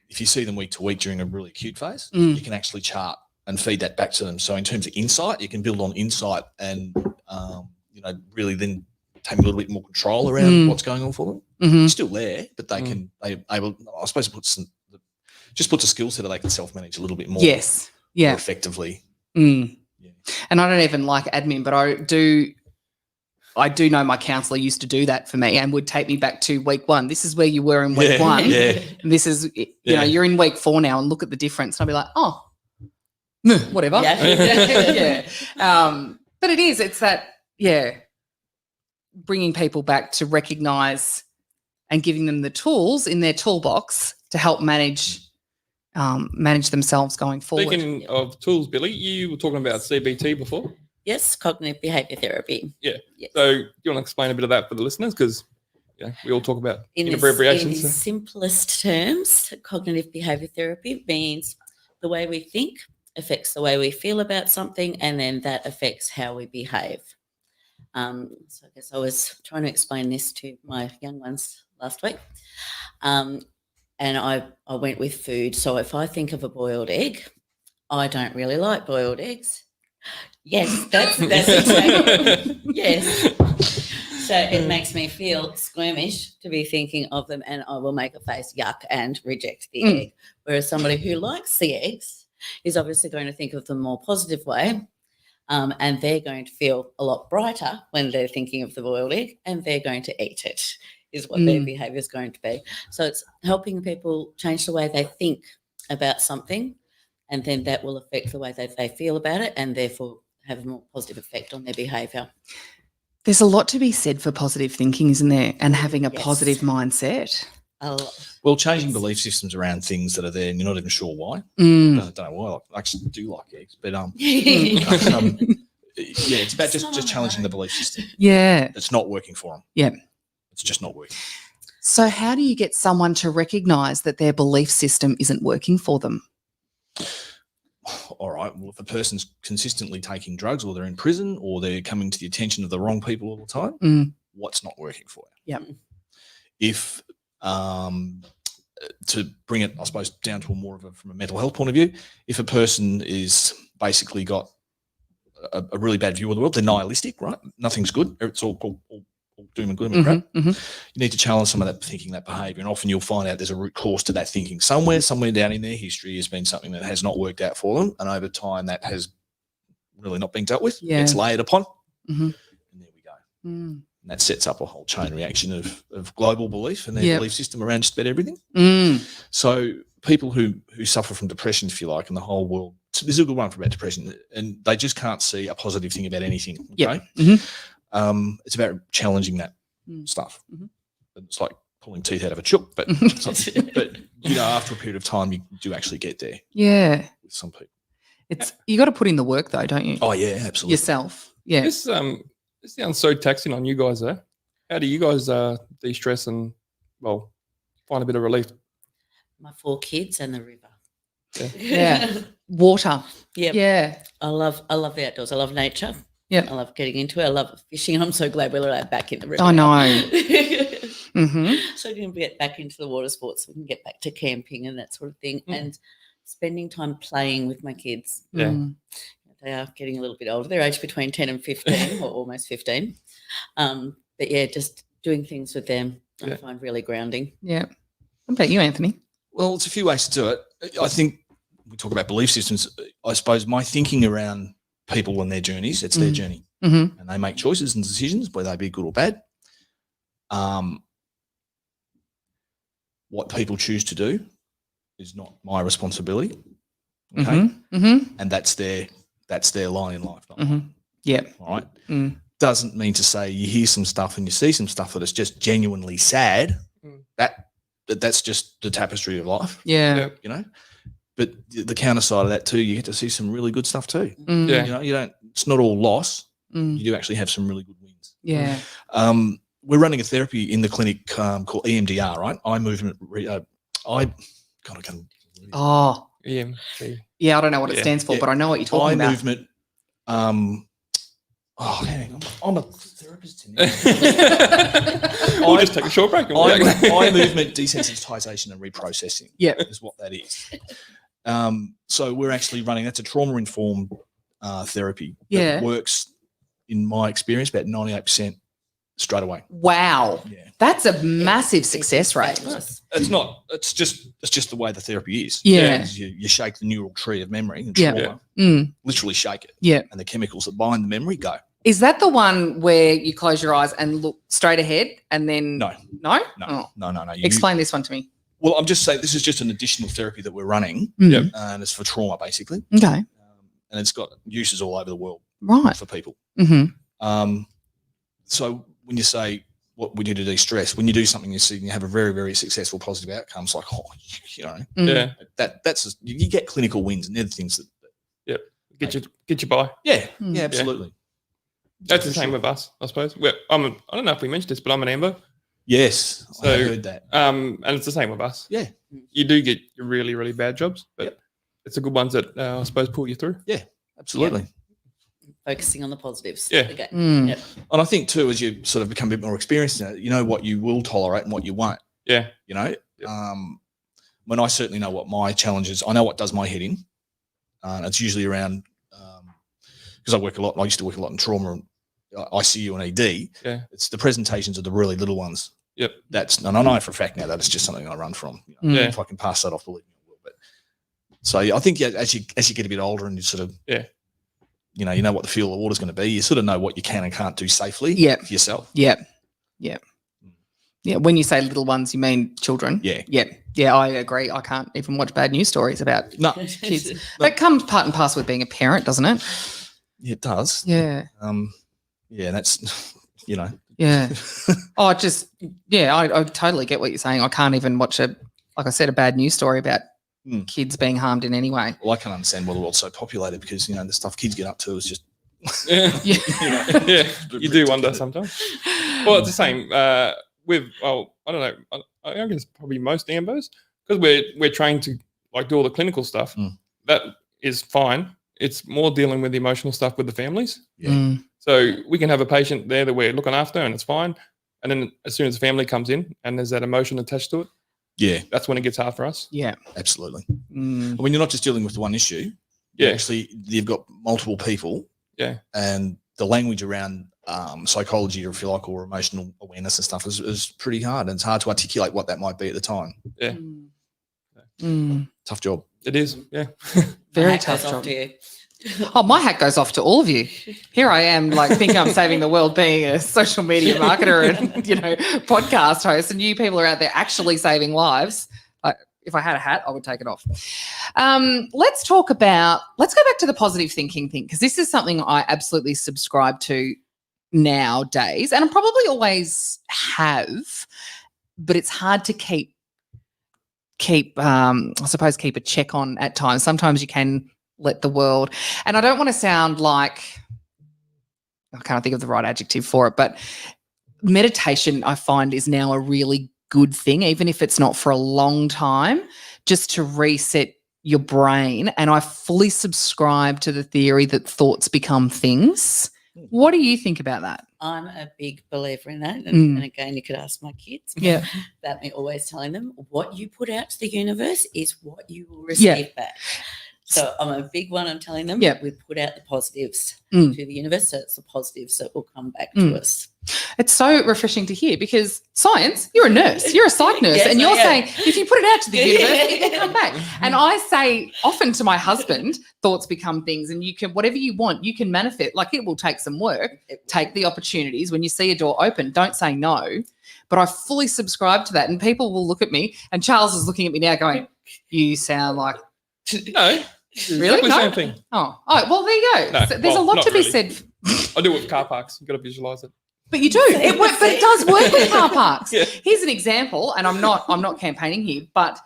Speaker 5: if you see them week to week during a really acute phase, you can actually chart and feed that back to them. So in terms of insight, you can build on insight and, really then take a little bit more control around what's going on for them. It's still there, but they can, I suppose, puts a skill set that they can self-manage a little bit more.
Speaker 1: Yes. Yeah.
Speaker 5: More effectively.
Speaker 1: Yeah. And I don't even like admin, but I do know my counsellor used to do that for me and would take me back to week 1. This is where you were in week 1.
Speaker 5: Yeah.
Speaker 1: And this is, you're in week 4 now, and look at the difference. And I'll be like, oh, whatever. Yeah. But it's that, bringing people back to recognise and giving them the tools in their toolbox to help manage themselves going forward.
Speaker 4: Speaking of tools, Billy, you were talking about CBT before.
Speaker 3: Yes, cognitive behaviour therapy.
Speaker 4: Yeah.
Speaker 3: Yes.
Speaker 4: So do you want to explain a bit of that for the listeners? Because we all talk about in abbreviations.
Speaker 3: In the simplest terms, cognitive behaviour therapy means the way we think affects the way we feel about something, and then that affects how we behave. So I guess I was trying to explain this to my young ones last week. And I went with food. So if I think of a boiled egg, I don't really like boiled eggs. Yes, that's exactly. Yes. So it makes me feel squirmish to be thinking of them, and I will make a face yuck and reject the egg. Whereas somebody who likes the eggs is obviously going to think of them more positive way, and they're going to feel a lot brighter when they're thinking of the boiled egg, and they're going to eat it, is what their behaviour is going to be. So it's helping people change the way they think about something, and then that will affect the way that they feel about it, and therefore have a more positive effect on their behaviour.
Speaker 1: There's a lot to be said for positive thinking, isn't there? And having a positive mindset.
Speaker 5: Well, changing belief systems around things that are there and you're not even sure why. I don't know why. I actually do like eggs, but it's about just challenging the belief system.
Speaker 1: Yeah.
Speaker 5: It's not working for them.
Speaker 1: Yeah.
Speaker 5: It's just not working.
Speaker 1: So how do you get someone to recognise that their belief system isn't working for them?
Speaker 5: all right, well, if a person's consistently taking drugs or they're in prison or they're coming to the attention of the wrong people all the time, what's not working for you?
Speaker 1: Yep.
Speaker 5: If to bring it, I suppose, down to from a mental health point of view, if a person is basically got a really bad view of the world, they're nihilistic, right? Nothing's good. It's all doom and gloom and crap. You need to challenge some of that thinking, that behaviour, and often you'll find out there's a root cause to that thinking. Somewhere down in their history has been something that has not worked out for them, and over time that has really not been dealt with.
Speaker 1: Yeah.
Speaker 5: It's layered upon,
Speaker 1: and
Speaker 5: there we go. And that sets up a whole chain reaction of global belief and their belief system around just about everything. So people who suffer from depression, if you like, in the whole world, this is a good one for about depression, and they just can't see a positive thing about anything. Okay? It's about challenging that stuff. It's like pulling teeth out of a chook, but after a period of time, you do actually get there.
Speaker 1: Yeah,
Speaker 5: with some people,
Speaker 1: you got to put in the work though, don't you?
Speaker 5: Oh yeah, absolutely.
Speaker 1: Yourself. Yeah.
Speaker 4: This sounds so taxing on you guys though. How do you guys de-stress and find a bit of relief?
Speaker 3: My 4 kids and the river.
Speaker 1: Yeah. Water.
Speaker 3: Yep.
Speaker 1: Yeah.
Speaker 3: I love the outdoors. I love nature.
Speaker 1: Yeah.
Speaker 3: I love getting into it. I love fishing. I'm so glad we're allowed back in the river.
Speaker 1: I know.
Speaker 3: So we can get back into the water sports. We can get back to camping and that sort of thing, and spending time playing with my kids.
Speaker 4: Yeah.
Speaker 3: They are getting a little bit older. They're aged between 10 and 15 or almost 15. But yeah, just doing things with them I find really grounding.
Speaker 1: Yeah. What about you, Anthony?
Speaker 5: Well, it's a few ways to do it. I think we talk about belief systems. I suppose my thinking around people and their journeys, it's their journey. And they make choices and decisions, whether they be good or bad. What people choose to do is not my responsibility. Okay. And that's their line in life. Not mine.
Speaker 1: Yeah.
Speaker 5: All right. Doesn't mean to say you hear some stuff and you see some stuff that is just genuinely sad. That's just the tapestry of life.
Speaker 1: Yeah.
Speaker 5: You know, but the counter side of that too, you get to see some really good stuff too.
Speaker 4: Yeah.
Speaker 5: You know, it's not all loss. You do actually have some really good wins.
Speaker 1: Yeah.
Speaker 5: We're running a therapy in the clinic called EMDR, right? Eye movement. I can't.
Speaker 1: Oh.
Speaker 4: EMC.
Speaker 1: Yeah, I don't know what it stands for, but I know what you're talking about.
Speaker 5: Eye movement. Hang on. I'm a therapist.
Speaker 4: We'll just take a short break.
Speaker 5: Eye movement desensitization and reprocessing.
Speaker 1: Yeah,
Speaker 5: is what that is. So we're actually running. That's a trauma-informed therapy. That works, in my experience, about 98% straight away.
Speaker 1: Wow.
Speaker 5: Yeah.
Speaker 1: That's a massive success rate.
Speaker 5: It's not. It's just the way the therapy is.
Speaker 1: Yeah.
Speaker 5: You shake the neural tree of memory and trauma. Literally shake it.
Speaker 1: Yeah.
Speaker 5: And the chemicals that bind the memory go.
Speaker 1: Is that the one where you close your eyes and look straight ahead and then
Speaker 5: No.
Speaker 1: No?
Speaker 5: No.
Speaker 1: Explain this one to me.
Speaker 5: Well, I'm just saying this is just an additional therapy that we're running. And it's for trauma basically.
Speaker 1: Okay.
Speaker 5: And it's got uses all over the world.
Speaker 1: Right.
Speaker 5: For people. So when you say what we do to de-stress, when you do something you see and you have a very, very successful positive outcome, it's like, that's you get clinical wins and they're the things that
Speaker 4: get you by.
Speaker 5: Yeah, absolutely.
Speaker 4: That's the same with us, I suppose. I don't know if we mentioned this, but I'm an Amber.
Speaker 5: Yes,
Speaker 4: so,
Speaker 5: I heard that.
Speaker 4: And it's the same with us.
Speaker 5: Yeah.
Speaker 4: You do get really, really bad jobs, but it's the good ones that I suppose pull you through.
Speaker 5: Yeah, absolutely.
Speaker 3: Focusing on the positives.
Speaker 4: Yeah.
Speaker 3: Okay.
Speaker 5: And I think too, as you sort of become a bit more experienced, you know what you will tolerate and what you won't.
Speaker 4: Yeah.
Speaker 5: You know, when I certainly know what my challenge is, I know what does my head in. It's usually around, because I used to work a lot in trauma and ICU and ED.
Speaker 4: Yeah.
Speaker 5: It's the presentations of the really little ones.
Speaker 4: Yep.
Speaker 5: And I know for a fact now that it's just something I run from. You know, if I can pass that off, believe me, I will. But so I think as you get a bit older and you sort of you know what the feel of the water's going to be. You sort of know what you can and can't do safely for yourself.
Speaker 1: Yeah. When you say little ones, you mean children. Yeah. I agree. I can't even watch bad news stories about kids. That comes part and parcel with being a parent, doesn't it?
Speaker 5: Yeah, it does.
Speaker 1: Yeah.
Speaker 5: That's
Speaker 1: Yeah. I totally get what you're saying. I can't even watch like I said, a bad news story about kids being harmed in any way.
Speaker 5: Well, I can't understand why the world's so populated because, the stuff kids get up to is just...
Speaker 4: You do wonder sometimes. Well, it's the same with, I don't know, I guess probably most Ambos, because we're trained to do all the clinical stuff. That is fine. It's more dealing with the emotional stuff with the families.
Speaker 5: Yeah.
Speaker 4: So we can have a patient there that we're looking after and it's fine. And then as soon as the family comes in and there's that emotion attached to it,
Speaker 5: Yeah,
Speaker 4: that's when it gets hard for us.
Speaker 1: Yeah.
Speaker 5: absolutely. When you're not just dealing with the one issue,
Speaker 4: Yeah.
Speaker 5: actually you've got multiple people.
Speaker 4: Yeah.
Speaker 5: And the language around psychology, or if you like, or emotional awareness and stuff is pretty hard. And it's hard to articulate what that might be at the time.
Speaker 4: Yeah.
Speaker 5: Tough job.
Speaker 4: It is. Yeah.
Speaker 1: Very
Speaker 3: Hat
Speaker 1: tough
Speaker 3: goes off
Speaker 1: job.
Speaker 3: to you.
Speaker 1: Oh, my hat goes off to all of you. Here I am, like, thinking I'm saving the world, being a social media marketer and, you know, podcast host, and you people are out there actually saving lives. If I had a hat, I would take it off. Let's go back to the positive thinking thing, because this is something I absolutely subscribe to nowadays, and I probably always have, but it's hard to keep a check on at times. Sometimes you can let the world, and I don't want to sound like, I can't think of the right adjective for it, but meditation I find is now a really good thing, even if it's not for a long time, just to reset your brain. And I fully subscribe to the theory that thoughts become things. What do you think about that?
Speaker 3: I'm a big believer in that. And again, you could ask my kids about me always telling them what you put out to the universe is what you will receive back. So I'm a big one on telling them we put out the positives to the universe, so it's the positives that will come back to us.
Speaker 1: It's so refreshing to hear, because science, you're a nurse, you're a psych nurse,
Speaker 3: Yes,
Speaker 1: and you're
Speaker 3: I am.
Speaker 1: saying if you put it out to the universe, it will come back. And I say often to my husband, thoughts become things, and you can, whatever you want, you can manifest. Like, it will take some work. Take the opportunities. When you see a door open, don't say no. But I fully subscribe to that. And people will look at me, and Charles is looking at me now going, you sound like...
Speaker 4: No.
Speaker 1: Really?
Speaker 4: Exactly the same thing.
Speaker 1: Oh, well, there you go.
Speaker 4: No,
Speaker 1: So there's a lot
Speaker 4: not
Speaker 1: to be
Speaker 4: really.
Speaker 1: said.
Speaker 4: I do it with car parks. You've got to visualize it.
Speaker 1: But you do. It works, but it does work with car parks.
Speaker 4: Yeah.
Speaker 1: Here's an example, and I'm not campaigning here, but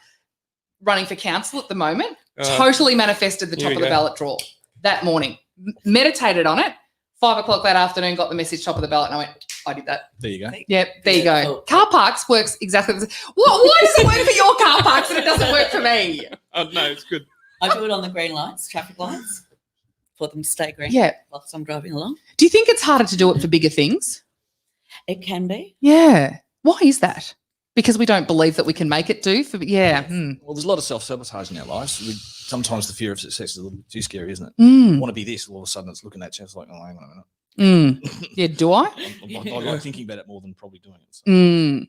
Speaker 1: running for council at the moment, totally manifested the top of the ballot draw that morning. Meditated on it. 5 o'clock that afternoon, got the message top of the ballot, and I went, I did that.
Speaker 5: There you go.
Speaker 1: Yep, there you go.
Speaker 3: Cool.
Speaker 1: Car parks works exactly the same. Why does it work for your car parks and it doesn't work for me?
Speaker 4: No, it's good.
Speaker 3: I do it on the green lights, traffic lights, for them to stay green whilst I'm driving along.
Speaker 1: Do you think it's harder to do it for bigger things?
Speaker 3: It can be.
Speaker 1: Yeah. Why is that? Because we don't believe that we can make it do?
Speaker 5: Well, there's a lot of self-sabotage in our lives. Sometimes the fear of success is a little bit too scary, isn't it?
Speaker 1: Mm.
Speaker 5: Want to be this, all of a sudden it's looking at you, it's like, oh, hang on a minute.
Speaker 1: Yeah, do I?
Speaker 5: I like thinking about it more than probably doing it.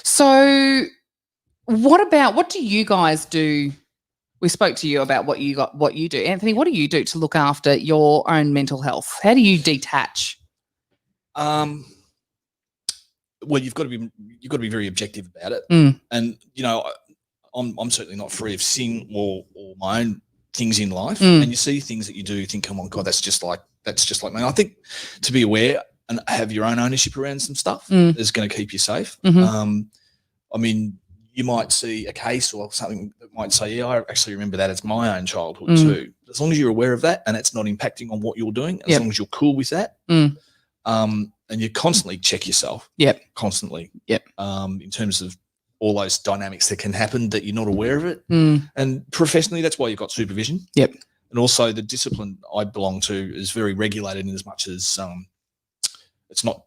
Speaker 1: So what do you guys do? We spoke to you about what you do. Anthony, what do you do to look after your own mental health? How do you detach?
Speaker 5: Well, you've got to be very objective about it. And you know, I'm certainly not free of seeing all my own things in life. And you see things that you do, think, oh my God, that's just like me. I think to be aware and have your own ownership around some stuff is going to keep you safe. I mean, you might see a case or something that might say, yeah, I actually remember that as my own childhood too. As long as you're aware of that and it's not impacting on what you're doing, as long as you're cool with that, and you constantly check yourself. Constantly. In terms of all those dynamics that can happen that you're not aware of it. And professionally, that's why you've got supervision. And also the discipline I belong to is very regulated in as much as it's not,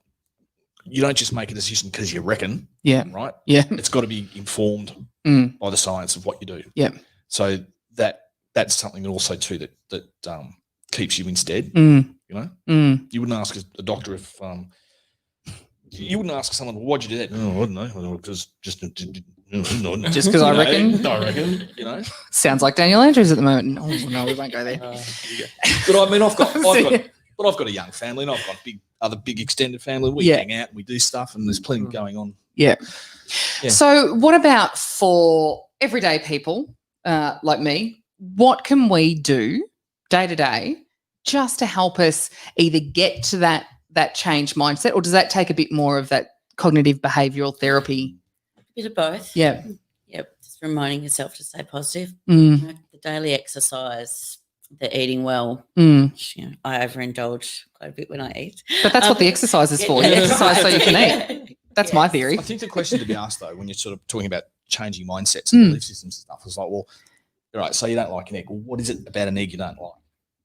Speaker 5: you don't just make a decision because you reckon, right? It's got to be informed by the science of what you do. So that's something also too that keeps you instead. You know, you wouldn't ask a doctor if you wouldn't ask someone, well, why'd you do that? Oh, I don't know, because just
Speaker 1: because I reckon.
Speaker 5: I reckon, you know.
Speaker 1: Sounds like Daniel Andrews at the moment. Oh no, we won't go there.
Speaker 5: But I mean, I've got a young family, and I've got other big extended family. We hang out and we do stuff, and there's plenty going on.
Speaker 1: So, what about for everyday people like me? What can we do day to day just to help us either get to that change mindset, or does that take a bit more of that cognitive behavioural therapy?
Speaker 3: A bit of both. Just reminding yourself to stay positive. You know, the daily exercise, the eating well. Which, you know, I overindulge quite a bit when I eat.
Speaker 1: But that's what the exercise is for. You exercise so you can eat. That's my theory.
Speaker 5: I think the question to be asked, though, when you're sort of talking about changing mindsets and belief systems and stuff, is like, well, right, so you don't like an egg. Well, what is it about an egg you don't like?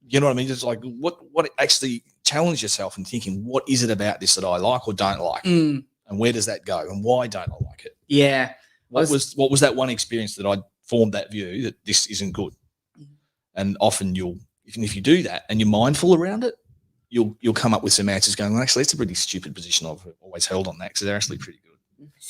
Speaker 5: You know what I mean? It's like what actually challenge yourself in thinking, what is it about this that I like or don't like? And where does that go? And why don't I like it?
Speaker 1: Yeah.
Speaker 5: What was that one experience that I formed that view that this isn't good? And often even if you do that and you're mindful around it, you'll come up with some answers going, well, actually, it's a pretty stupid position I've always held on that because they're actually pretty good.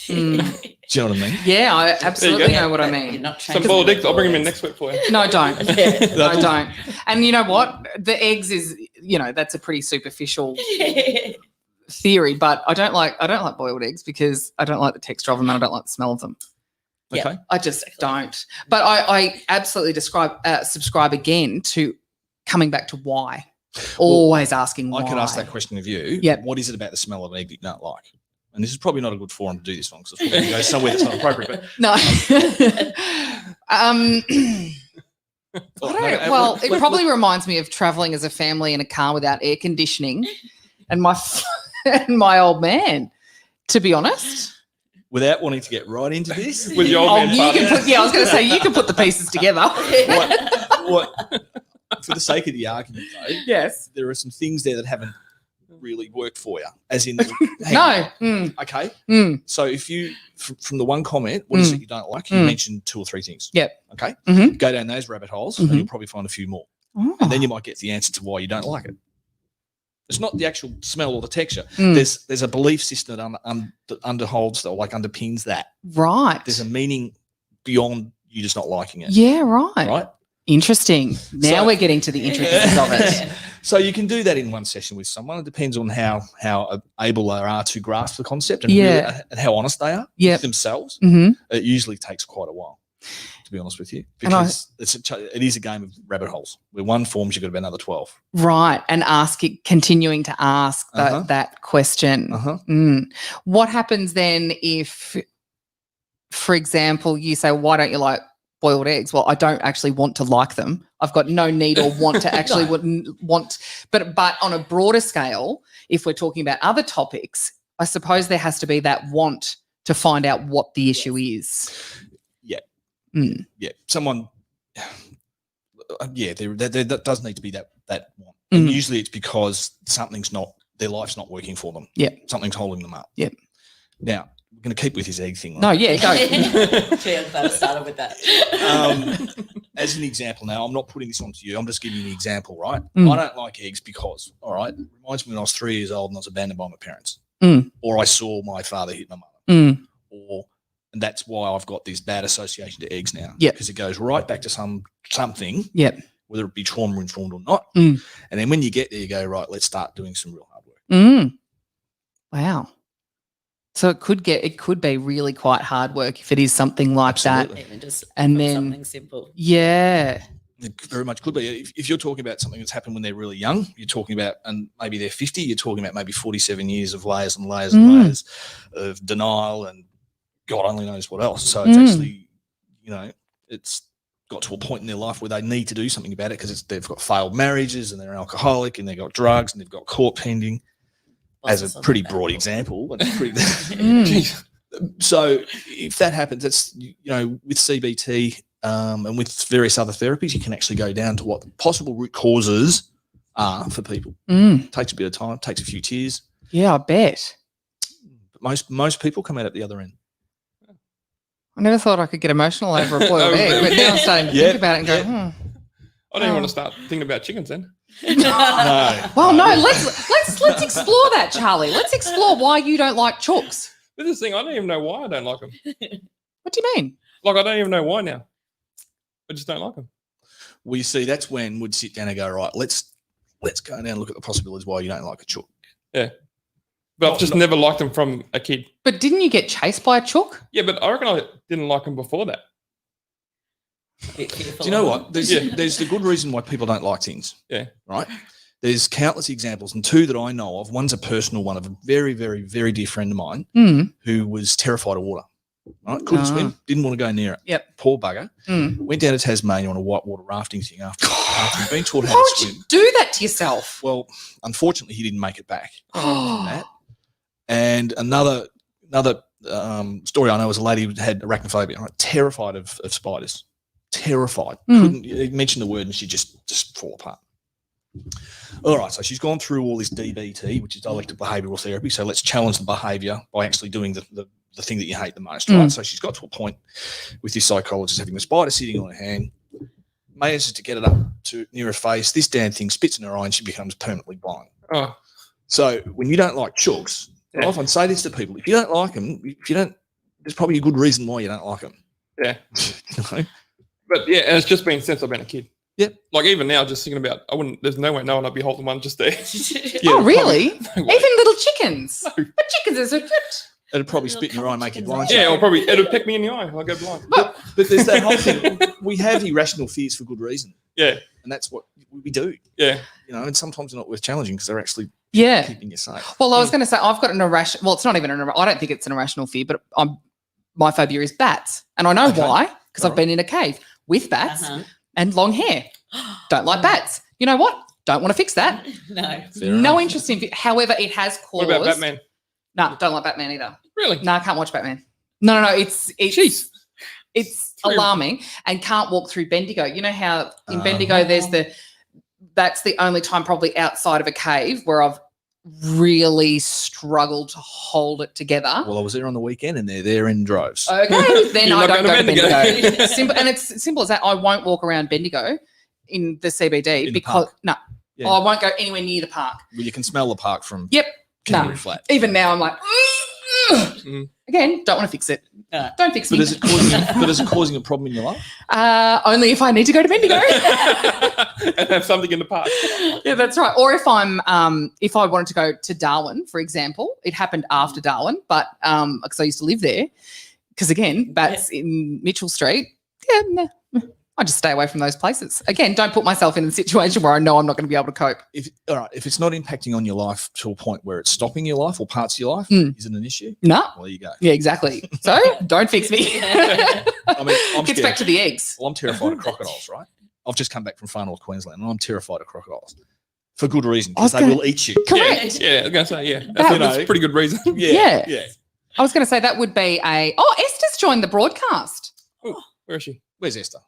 Speaker 5: Do you know what I mean?
Speaker 1: Yeah, I absolutely know what I mean.
Speaker 4: Some boiled eggs, I'll bring them in next week for you.
Speaker 1: No, don't. No, don't. And you know what? The eggs is, that's a pretty superficial theory, but I don't like boiled eggs because I don't like the texture of them and I don't like the smell of them.
Speaker 5: Okay.
Speaker 1: I just don't. But I absolutely subscribe again to coming back to why. Always asking why.
Speaker 5: I could ask that question of you.
Speaker 1: Yep.
Speaker 5: What is it about the smell of an egg that you don't like? And this is probably not a good forum to do this one because it's going to go somewhere that's not appropriate. But
Speaker 1: no. It probably reminds me of traveling as a family in a car without air conditioning and my old man, to be honest.
Speaker 5: Without wanting to get right into this.
Speaker 4: With your old man
Speaker 1: I was going to say, you can put the pieces together.
Speaker 5: What, for the sake of the argument, though,
Speaker 1: yes,
Speaker 5: there are some things there that haven't really worked for you, as in okay. So if you from the one comment, what is it you don't like? You mentioned 2 or 3 things.
Speaker 1: Yep.
Speaker 5: Okay. Go down those rabbit holes and you'll probably find a few more. And then you might get the answer to why you don't like it. It's not the actual smell or the texture. There's a belief system that underholds or underpins that.
Speaker 1: Right.
Speaker 5: There's a meaning beyond you just not liking it.
Speaker 1: Yeah, right.
Speaker 5: Right.
Speaker 1: Interesting. Now we're getting to the intricacies of it.
Speaker 5: So you can do that in one session with someone. It depends on how able they are to grasp the concept and, and how honest they are with themselves. It usually takes quite a while, to be honest with you, because it is a game of rabbit holes. Where one forms, you've got about another 12.
Speaker 1: Right, and continuing to ask that question. What happens then if, for example, you say, why don't you like boiled eggs? Well, I don't actually want to like them. I've got no need or want to actually want. But on a broader scale, if we're talking about other topics, I suppose there has to be that want to find out what the issue is.
Speaker 5: Yeah. Yeah. Someone. There does need to be that want. And usually it's because their life's not working for them.
Speaker 1: Yeah.
Speaker 5: Something's holding them up.
Speaker 1: Yeah.
Speaker 5: Now, we're going to keep with his egg thing. Right?
Speaker 1: No, yeah, go.
Speaker 3: I'm glad I started with that.
Speaker 5: As an example now, I'm not putting this onto you. I'm just giving you an example, right? I don't like eggs because, all right, it reminds me when I was 3 years old and I was abandoned by my parents. Or I saw my father hit my mother. And that's why I've got this bad association to eggs now.
Speaker 1: Yeah.
Speaker 5: Because it goes right back to something.
Speaker 1: Yep.
Speaker 5: Whether it be trauma-informed or not. And then when you get there, you go, right, let's start doing some real hard work.
Speaker 1: Wow. So it could be really quite hard work if it is something like that.
Speaker 3: Even just
Speaker 1: then
Speaker 3: something simple.
Speaker 1: Yeah.
Speaker 5: It very much could be. If you're talking about something that's happened when they're really young, you're talking about, and maybe they're 50, you're talking about maybe 47 years of layers and layers and layers of denial and God only knows what else. So it's actually, it's got to a point in their life where they need to do something about it because they've got failed marriages and they're alcoholic and they've got drugs and they've got court pending. As a pretty broad example, but so if that happens, that's with CBT and with various other therapies, you can actually go down to what the possible root causes are for people. Takes a bit of time, takes a few tears.
Speaker 1: Yeah, I bet.
Speaker 5: But most people come out at the other end.
Speaker 1: I never thought I could get emotional over a boiled egg, but now I'm starting to think about it and go,
Speaker 4: I don't even want to start thinking about chickens then.
Speaker 5: No.
Speaker 1: Well, no, let's explore that, Charlie. Let's explore why you don't like chooks.
Speaker 4: This is the thing, I don't even know why I don't like them.
Speaker 1: What do you mean?
Speaker 4: Like, I don't even know why now. I just don't like them.
Speaker 5: Well, you see, that's when we'd sit down and go, right, let's go down and look at the possibilities why you don't like a chook.
Speaker 4: Yeah. But I've just never liked them from a kid.
Speaker 1: But didn't you get chased by a chook?
Speaker 4: Yeah, but I reckon I didn't like them before that.
Speaker 5: Do you know what? There's the good reason why people don't like things.
Speaker 4: Yeah.
Speaker 5: Right? There's countless examples, and 2 that I know of. One's a personal one of a very, very, very dear friend of mine who was terrified of water. Right? Couldn't swim, didn't want to go near it.
Speaker 1: Yep.
Speaker 5: Poor bugger. Went down to Tasmania on a whitewater rafting thing after being taught how
Speaker 1: Why
Speaker 5: to
Speaker 1: would
Speaker 5: swim.
Speaker 1: you do that to yourself?
Speaker 5: Well, unfortunately, he didn't make it back from that. And another story I know was a lady who had arachnophobia, right? Terrified of spiders. terrified. Couldn't you mention the word and she just fall apart. All right, so she's gone through all this DBT, which is dialectical behavioural therapy. So let's challenge the behaviour by actually doing the thing that you hate the most, right? So she's got to a point with this psychologist having the spider sitting on her hand, manages to get it up to near her face. This damn thing spits in her eye and she becomes permanently blind.
Speaker 4: Oh.
Speaker 5: So when you don't like chooks, I often say this to people: if you don't like them, there's probably a good reason why you don't like them.
Speaker 4: Yeah.
Speaker 5: You know?
Speaker 4: But yeah, and it's just been since I've been a kid.
Speaker 5: Yep.
Speaker 4: Like even now, just thinking about, there's no way I'd be holding one just there.
Speaker 1: Oh, really?
Speaker 4: No way.
Speaker 1: Even little chickens. But chickens are so cute.
Speaker 5: It'd probably spit in your eye and make you blind.
Speaker 4: Yeah, it'll pick me in the eye. I'll go blind.
Speaker 5: But there's that whole thing. We have irrational fears for good reason.
Speaker 4: Yeah.
Speaker 5: And that's what we do.
Speaker 4: Yeah.
Speaker 5: You know, and sometimes they're not worth challenging because they're actually keeping you safe.
Speaker 1: Well, I was going to say, I've got an irrational, well, it's not even I don't think it's an irrational fear, but my phobia is bats. And I know why, because I've been in a cave with bats and long hair. Don't like bats. You know what? Don't want to fix that. No interest in. However, it has caused.
Speaker 4: What about Batman?
Speaker 1: No, don't like Batman either.
Speaker 4: Really?
Speaker 1: No, I can't watch Batman. No. It's alarming and can't walk through Bendigo. You know how in Bendigo that's the only time probably outside of a cave where I've really struggled to hold it together.
Speaker 5: Well, I was there on the weekend and they're there in droves.
Speaker 1: Okay, then I don't go to Bendigo.
Speaker 4: Simple.
Speaker 1: And it's simple as that. I won't walk around Bendigo in the CBD because I won't go anywhere near the park.
Speaker 5: Well, you can smell the park from
Speaker 1: No.
Speaker 5: Flat.
Speaker 1: Even now I'm like, again, don't want to fix it. Don't fix me.
Speaker 5: But is it causing a problem in your life?
Speaker 1: Only if I need to go to Bendigo.
Speaker 4: And have something in the park.
Speaker 1: Yeah, that's right. Or if if I wanted to go to Darwin, for example, it happened after Darwin, but because I used to live there. Because again, bats in Mitchell Street. Yeah, I just stay away from those places. Again, don't put myself in a situation where I know I'm not going to be able to cope.
Speaker 5: If it's not impacting on your life to a point where it's stopping your life or parts of your life, is it an issue?
Speaker 1: No.
Speaker 5: Well, there you go.
Speaker 1: Yeah, exactly. So don't fix me.
Speaker 5: I mean, I'm
Speaker 1: Gets back to the eggs.
Speaker 5: Well, I'm terrified of crocodiles, right? I've just come back from far north Queensland and I'm terrified of crocodiles. For good reason, because they will eat you.
Speaker 1: Correct.
Speaker 4: Yeah, I was going to say, that's a pretty good reason.
Speaker 1: Yeah. I was going to say that would be Esther's joined the broadcast.
Speaker 4: Oh, where is she?
Speaker 5: Where's Esther?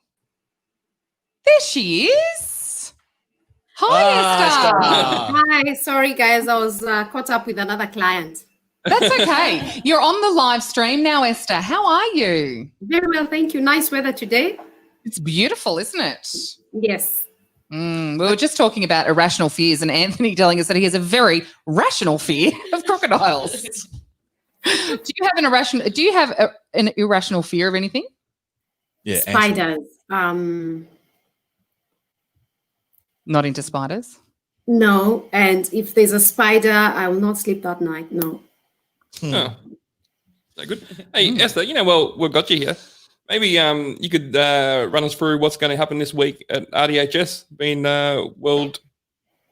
Speaker 1: There she is. Hi, Esther.
Speaker 6: Hi, sorry guys, I was caught up with another client.
Speaker 1: That's okay. You're on the live stream now, Esther. How are you?
Speaker 6: Very well, thank you. Nice weather today.
Speaker 1: It's beautiful, isn't it?
Speaker 6: Yes.
Speaker 1: We were just talking about irrational fears and Anthony telling us that he has a very rational fear of crocodiles. Do you have an irrational fear of anything?
Speaker 5: Yeah,
Speaker 6: spiders.
Speaker 1: Not into spiders?
Speaker 6: No, and if there's a spider, I will not sleep that night. No.
Speaker 4: Oh, so good. Hey, Esther, we've got you here. Maybe you could run us through what's going to happen this week at RDHS, being World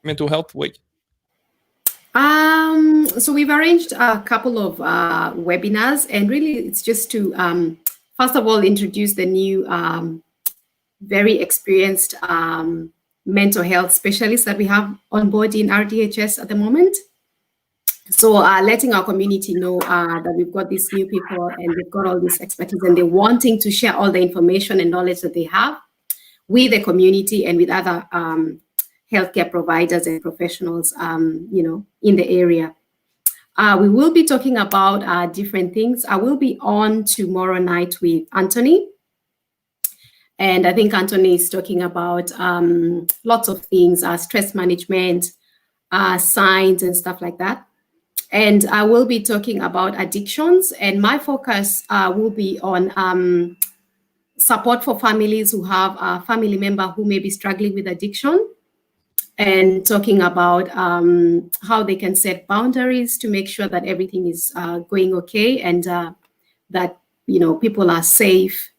Speaker 4: Mental Health Week.
Speaker 6: So we've arranged a couple of webinars, and really it's just to first of all introduce the new very experienced mental health specialists that we have on board in RDHS at the moment. So letting our community know that we've got these new people and they've got all this expertise and they're wanting to share all the information and knowledge that they have with the community and with other healthcare providers and professionals, in the area. We will be talking about different things. I will be on tomorrow night with Anthony. And I think Anthony is talking about lots of things, stress management, signs and stuff like that. And I will be talking about addictions. And my focus will be on support for families who have a family member who may be struggling with addiction, and talking about how they can set boundaries to make sure that everything is going okay, and that people are safe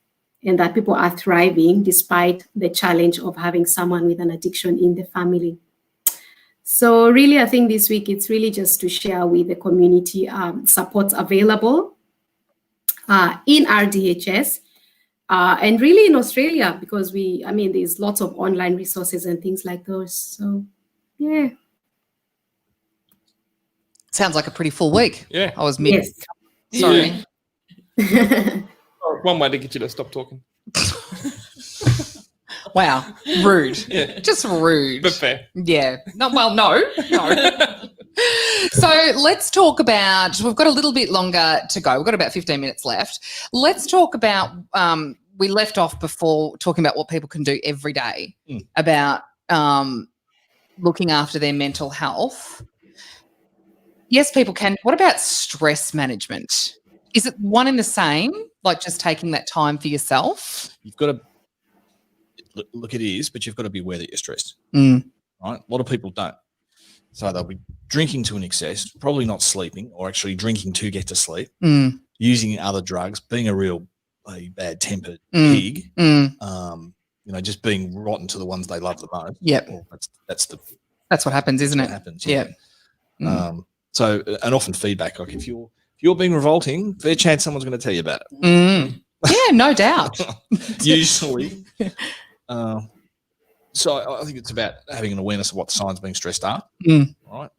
Speaker 6: and that people are thriving despite the challenge of having someone with an addiction in the family. So really, I think this week it's really just to share with the community supports available in RDHS and really in Australia, because there's lots of online resources and things like those. So, yeah.
Speaker 1: Sounds like a pretty full week.
Speaker 4: Yeah.
Speaker 1: I was mid.
Speaker 6: Yes.
Speaker 1: Sorry.
Speaker 4: One way to get you to stop talking.
Speaker 1: Wow, rude.
Speaker 4: Yeah.
Speaker 1: Just rude.
Speaker 4: But fair.
Speaker 1: Yeah. No. So let's talk about. We've got a little bit longer to go. We've got about 15 minutes left. Let's talk about. We left off before talking about what people can do every day about looking after their mental health. Yes, people can. What about stress management? Is it one and the same? Like just taking that time for yourself?
Speaker 5: You've got to look. It is, but you've got to be aware that you're stressed.
Speaker 1: Mm.
Speaker 5: Right? A lot of people don't. So they'll be drinking to an excess, probably not sleeping, or actually drinking to get to sleep, using other drugs, being a bad-tempered pig, just being rotten to the ones they love the most.
Speaker 1: Yep.
Speaker 5: Well,
Speaker 1: That's what happens, isn't it?
Speaker 5: What happens.
Speaker 1: Yeah.
Speaker 5: So, and often feedback, like if you're being revolting, fair chance someone's going to tell you about it.
Speaker 1: Yeah, no doubt.
Speaker 5: Usually. So I think it's about having an awareness of what the signs of being stressed are. Right?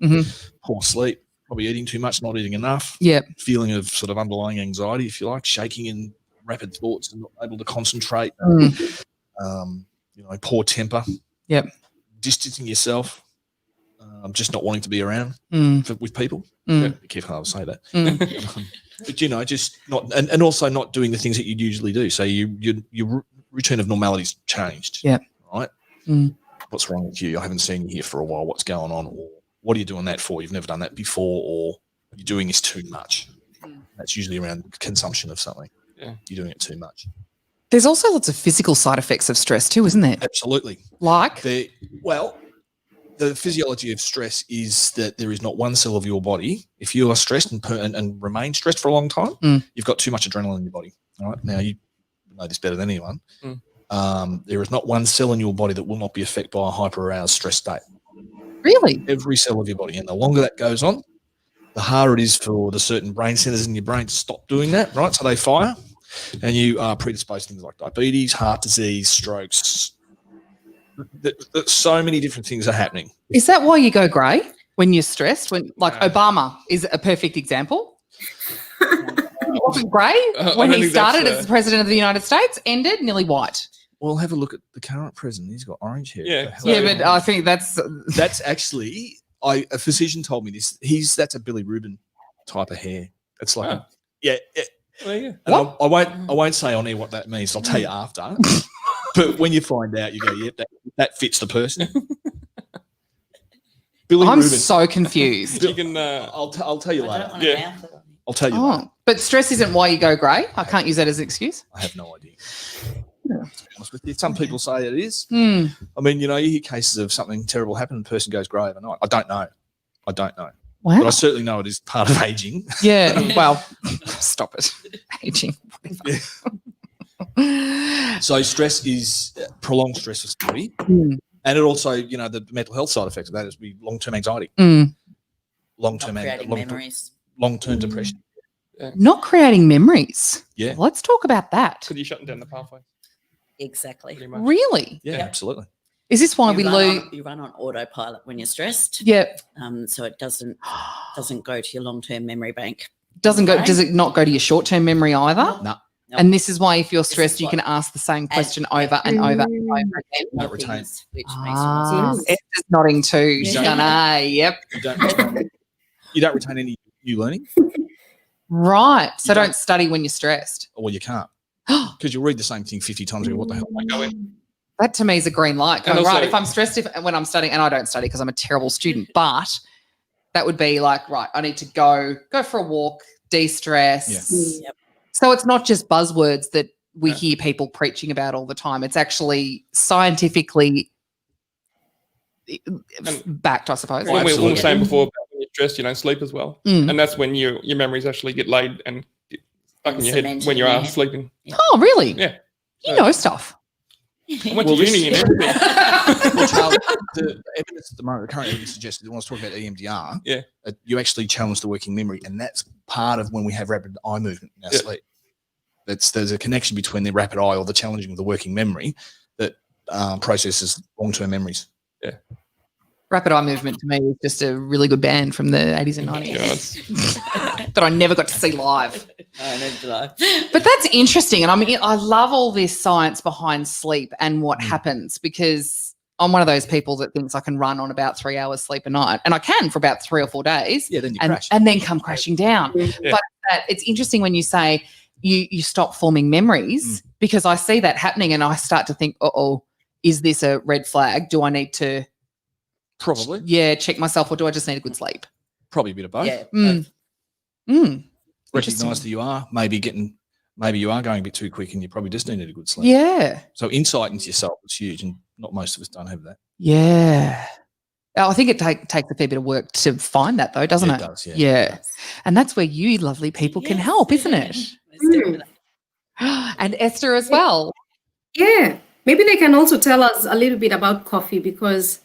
Speaker 5: Poor sleep, probably eating too much, not eating enough.
Speaker 1: Yep.
Speaker 5: Feeling of sort of underlying anxiety, if you like, shaking in rapid thoughts and not able to concentrate. Poor temper.
Speaker 1: Yep.
Speaker 5: Distancing yourself. Just not wanting to be around with people. Be careful how I say that. But just not, and also not doing the things that you'd usually do. So your routine of normality's changed.
Speaker 1: Yeah.
Speaker 5: Right. What's wrong with you? I haven't seen you here for a while. What's going on? Or what are you doing that for? You've never done that before, or you're doing this too much. That's usually around consumption of something. Yeah. You're doing it too much.
Speaker 1: There's also lots of physical side effects of stress too, isn't there?
Speaker 5: Absolutely.
Speaker 1: Like?
Speaker 5: The physiology of stress is that there is not one cell of your body. If you are stressed and remain stressed for a long time, you've got too much adrenaline in your body. All right. Now, you know this better than anyone. There is not one cell in your body that will not be affected by a hyper-aroused stress state.
Speaker 1: Really?
Speaker 5: Every cell of your body. And the longer that goes on, the harder it is for the certain brain centers in your brain to stop doing that, right? So they fire, and you are predisposed to things like diabetes, heart disease, strokes. So many different things are happening.
Speaker 1: Is that why you go grey when you're stressed? Obama is a perfect example. He wasn't grey when he started as the president of the United States, ended nearly white.
Speaker 5: Well, have a look at the current president. He's got orange hair.
Speaker 4: Yeah,
Speaker 1: but I think that's
Speaker 5: actually a physician told me this. That's a Billy Rubin type of hair. It's like yeah. And I won't say on air what that means. I'll tell you after. But when you find out, you go, yeah, that fits the person. Billy
Speaker 1: I'm
Speaker 5: Rubin.
Speaker 1: so confused.
Speaker 4: You can,
Speaker 5: I'll tell you later.
Speaker 3: Yeah.
Speaker 5: I'll tell you later.
Speaker 1: But stress isn't why you go grey? I can't use that as an excuse?
Speaker 5: I have no idea. To be honest with you. Some people say it is.
Speaker 1: I
Speaker 5: mean, you hear cases of something terrible happen and the person goes grey overnight. I don't know.
Speaker 1: Wow.
Speaker 5: But I certainly know it is part of aging.
Speaker 1: Yeah, well, stop it. Aging.
Speaker 5: So stress is prolonged stress for somebody. And it also, the mental health side effects of that is long-term anxiety, long-term
Speaker 3: memories,
Speaker 5: long-term depression.
Speaker 4: Yeah.
Speaker 1: Not creating memories.
Speaker 5: Yeah.
Speaker 1: Let's talk about that.
Speaker 4: Because you're shutting down the pathway.
Speaker 3: Exactly.
Speaker 4: Pretty much.
Speaker 1: Really?
Speaker 5: Yeah,
Speaker 3: Yep.
Speaker 5: absolutely.
Speaker 1: Is this why we lose?
Speaker 3: You run on autopilot when you're stressed.
Speaker 1: Yeah.
Speaker 3: So it doesn't go to your long-term memory bank.
Speaker 1: Doesn't go.
Speaker 3: Right.
Speaker 1: Does it not go to your short-term memory either?
Speaker 5: No.
Speaker 3: Nope.
Speaker 1: And this is why, if you're stressed,
Speaker 3: is
Speaker 1: you
Speaker 3: what-
Speaker 1: can ask the same question over and over and over again.
Speaker 5: Don't retain.
Speaker 3: Things which makes you more stressed.
Speaker 1: Esther's nodding too. She's
Speaker 3: Yeah.
Speaker 1: going, yep.
Speaker 5: You don't retain any new learning.
Speaker 1: Right. So
Speaker 5: You don't-
Speaker 1: don't study when you're stressed.
Speaker 5: Well, you can't. Because you'll read the same thing 50 times and go, what the hell am I going?
Speaker 1: That to me is a green light.
Speaker 4: And
Speaker 1: Going,
Speaker 4: also-
Speaker 1: right, if I'm stressed when I'm studying, and I don't study because I'm a terrible student, but that would be like, right, I need to go for a walk, de-stress.
Speaker 5: Yeah.
Speaker 3: Yep.
Speaker 1: So it's not just buzzwords that we
Speaker 5: Yeah.
Speaker 1: hear people preaching about all the time. It's actually scientifically backed, I suppose.
Speaker 4: When we
Speaker 5: absolutely.
Speaker 4: were saying before, about when you're stressed, you don't sleep as well. And that's when your memories actually get laid and get stuck in your head
Speaker 3: Cemented
Speaker 4: when you
Speaker 3: in your
Speaker 4: are
Speaker 3: head.
Speaker 4: sleeping.
Speaker 1: Oh, really?
Speaker 4: Yeah.
Speaker 1: You know stuff.
Speaker 4: I went to uni and everything.
Speaker 5: Well, Charles, the evidence at the moment, the current evidence suggests that when I was talking about EMDR,
Speaker 4: Yeah.
Speaker 5: You actually challenge the working memory, and that's part of when we have rapid eye movement in our
Speaker 4: Yeah.
Speaker 5: sleep. There's a connection between the rapid eye or the challenging of the working memory that processes long-term memories.
Speaker 4: Yeah.
Speaker 1: Rapid Eye Movement to me was just a really good band from the 80s and 90s that I never got to see live.
Speaker 3: I know July.
Speaker 1: But that's interesting. And I mean, I love all this science behind sleep and what happens, because I'm one of those people that thinks I can run on about 3 hours sleep a night, and I can for about 3 or 4 days.
Speaker 5: Yeah, then you
Speaker 1: and,
Speaker 5: crash.
Speaker 1: and then come crashing down.
Speaker 4: Yeah.
Speaker 1: But it's interesting when you say you stop forming memories, because I see that happening and I start to think, is this a red flag? Do I need to
Speaker 5: Probably.
Speaker 1: check myself, or do I just need a good sleep?
Speaker 5: Probably a bit of both.
Speaker 3: Yeah.
Speaker 5: Recognise that you are maybe you are going a bit too quick and you probably just needed a good sleep.
Speaker 1: Yeah.
Speaker 5: So insight into yourself is huge, and not most of us don't have that.
Speaker 1: Yeah. I think it takes a fair bit of work to find that, though, doesn't it?
Speaker 5: It does, yeah.
Speaker 1: Yeah. And that's where you lovely people can help, isn't it? And Esther as well.
Speaker 6: Yeah. Maybe they can also tell us a little bit about coffee, because,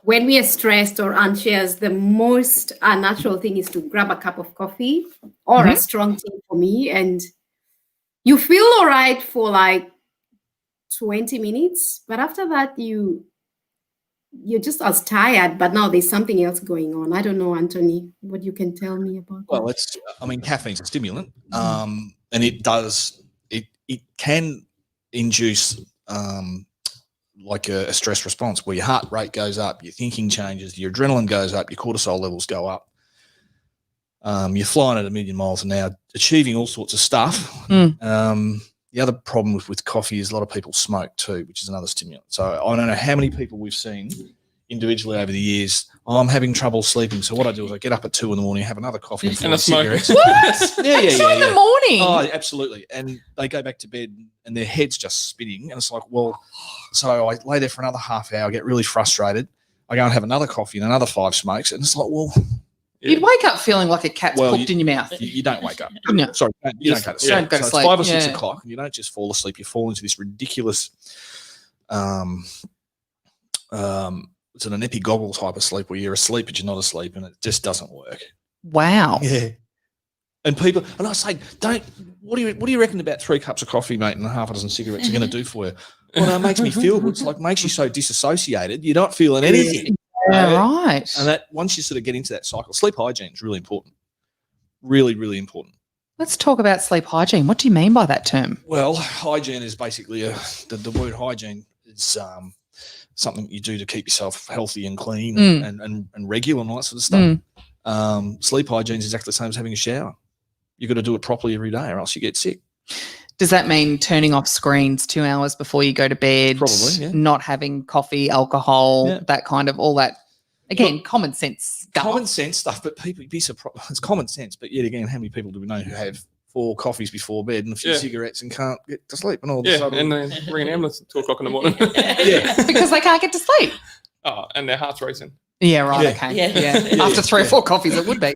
Speaker 6: when we are stressed or anxious, the most natural thing is to grab a cup of coffee or a strong tea for me. And you feel all right for like 20 minutes. But after that, you're just as tired, but now there's something else going on. I don't know, Anthony, what you can tell me about
Speaker 5: Well,
Speaker 6: that.
Speaker 5: caffeine's a stimulant, and it can induce like a stress response where your heart rate goes up, your thinking changes, your adrenaline goes up, your cortisol levels go up. You're flying at 1,000,000 miles an hour, achieving all sorts of stuff. The other problem with coffee is a lot of people smoke too, which is another stimulant. So I don't know how many people we've seen individually over the years. I'm having trouble sleeping, so what I do is I get up at 2 a.m, have another coffee and
Speaker 4: a smoke.
Speaker 5: cigarettes.
Speaker 1: What?
Speaker 5: Yeah.
Speaker 1: 2 in the morning?
Speaker 5: Oh, absolutely. And they go back to bed and their head's just spinning. And it's like, well, so I lay there for another half hour, get really frustrated. I go and have another coffee and another 5 smokes. And it's like, well,
Speaker 1: You'd wake up feeling like a cat's cooked in your mouth.
Speaker 5: you don't wake up.
Speaker 1: No.
Speaker 5: Sorry, you don't go to sleep.
Speaker 1: Don't go to
Speaker 5: So
Speaker 1: sleep.
Speaker 5: it's 5 or 6
Speaker 1: Yeah.
Speaker 5: o'clock, and you don't just fall asleep. You fall into this ridiculous, it's an epigoggles type of sleep where you're asleep but you're not asleep, and it just doesn't work.
Speaker 1: Wow.
Speaker 5: Yeah. And people, and I say, what do you reckon about 3 cups of coffee, mate, and half a dozen cigarettes are going to do for you? Well, no, it makes me feel good. It's like makes you so disassociated, you're not feeling anything.
Speaker 1: Yeah, right.
Speaker 5: And that once you sort of get into that cycle, sleep hygiene is really important. Really, really important.
Speaker 1: Let's talk about sleep hygiene. What do you mean by that term?
Speaker 5: Well, hygiene is basically the word hygiene is something you do to keep yourself healthy and clean and regular and all that sort of stuff. Sleep hygiene is exactly the same as having a shower. You've got to do it properly every day or else you get sick.
Speaker 1: Does that mean turning off screens 2 hours before you go to bed?
Speaker 5: Probably, yeah.
Speaker 1: Not having coffee, alcohol,
Speaker 5: Yeah.
Speaker 1: that kind of all that. Again, common sense stuff.
Speaker 5: Common sense stuff, but people be surprised. It's common sense, but yet again, how many people do we know who have 4 coffees before bed and a few cigarettes and can't get to sleep? And all of a sudden,
Speaker 4: and they ring an ambulance at 2 o'clock in the morning.
Speaker 1: Because they can't get to sleep.
Speaker 4: Oh, and their heart's racing.
Speaker 1: Yeah, right.
Speaker 5: Yeah.
Speaker 1: Okay.
Speaker 3: Yeah.
Speaker 1: Yeah. After 3 or 4 coffees, it would be.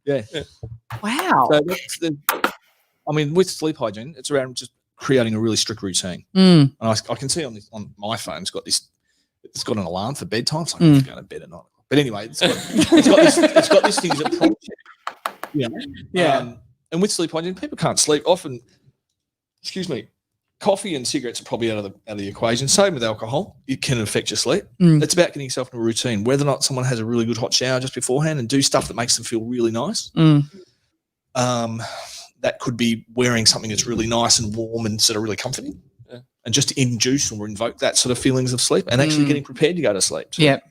Speaker 5: Yeah.
Speaker 1: Wow.
Speaker 5: So with sleep hygiene, it's around just creating a really strict routine.
Speaker 1: Mm.
Speaker 5: And I can see on my phone, it's got an alarm for bedtime. It's like I'm going to bed at night. But anyway, it's got this thing that prompts you. Yeah. And with sleep hygiene, people can't sleep. Often, coffee and cigarettes are probably out of the equation. Same with alcohol. It can affect your sleep. It's about getting yourself in a routine, whether or not someone has a really good hot shower just beforehand and do stuff that makes them feel really nice. That could be wearing something that's really nice and warm and sort of really comforting. Yeah. And just to induce or invoke that sort of feelings of sleep and actually getting prepared to go to sleep. So.
Speaker 1: Yep.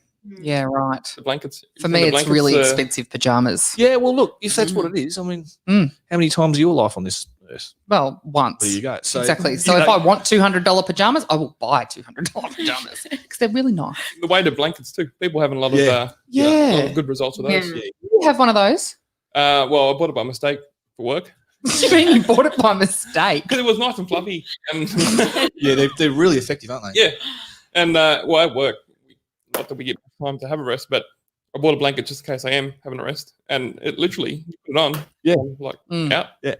Speaker 1: Yeah, right.
Speaker 4: The blankets.
Speaker 1: For me, it's really expensive pajamas.
Speaker 5: Yeah, well, look, if that's what it is, I mean, how many times are your life on this earth?
Speaker 1: Well, once.
Speaker 5: There you go. So,
Speaker 1: exactly. So if I want $200 pajamas, I will buy $200 pajamas because they're really nice.
Speaker 4: The weighted blankets too. People having a lot of a lot of good results with those.
Speaker 1: Yeah. You have one of those?
Speaker 4: Well, I bought it by mistake for work.
Speaker 1: What do you mean you bought it by mistake?
Speaker 4: Because it was nice and fluffy. And
Speaker 5: yeah, they're really effective, aren't they?
Speaker 4: Yeah. And well, at work, not that we get time to have a rest, but I bought a blanket just in case I am having a rest. And it literally, you put it on, out.
Speaker 5: Yeah.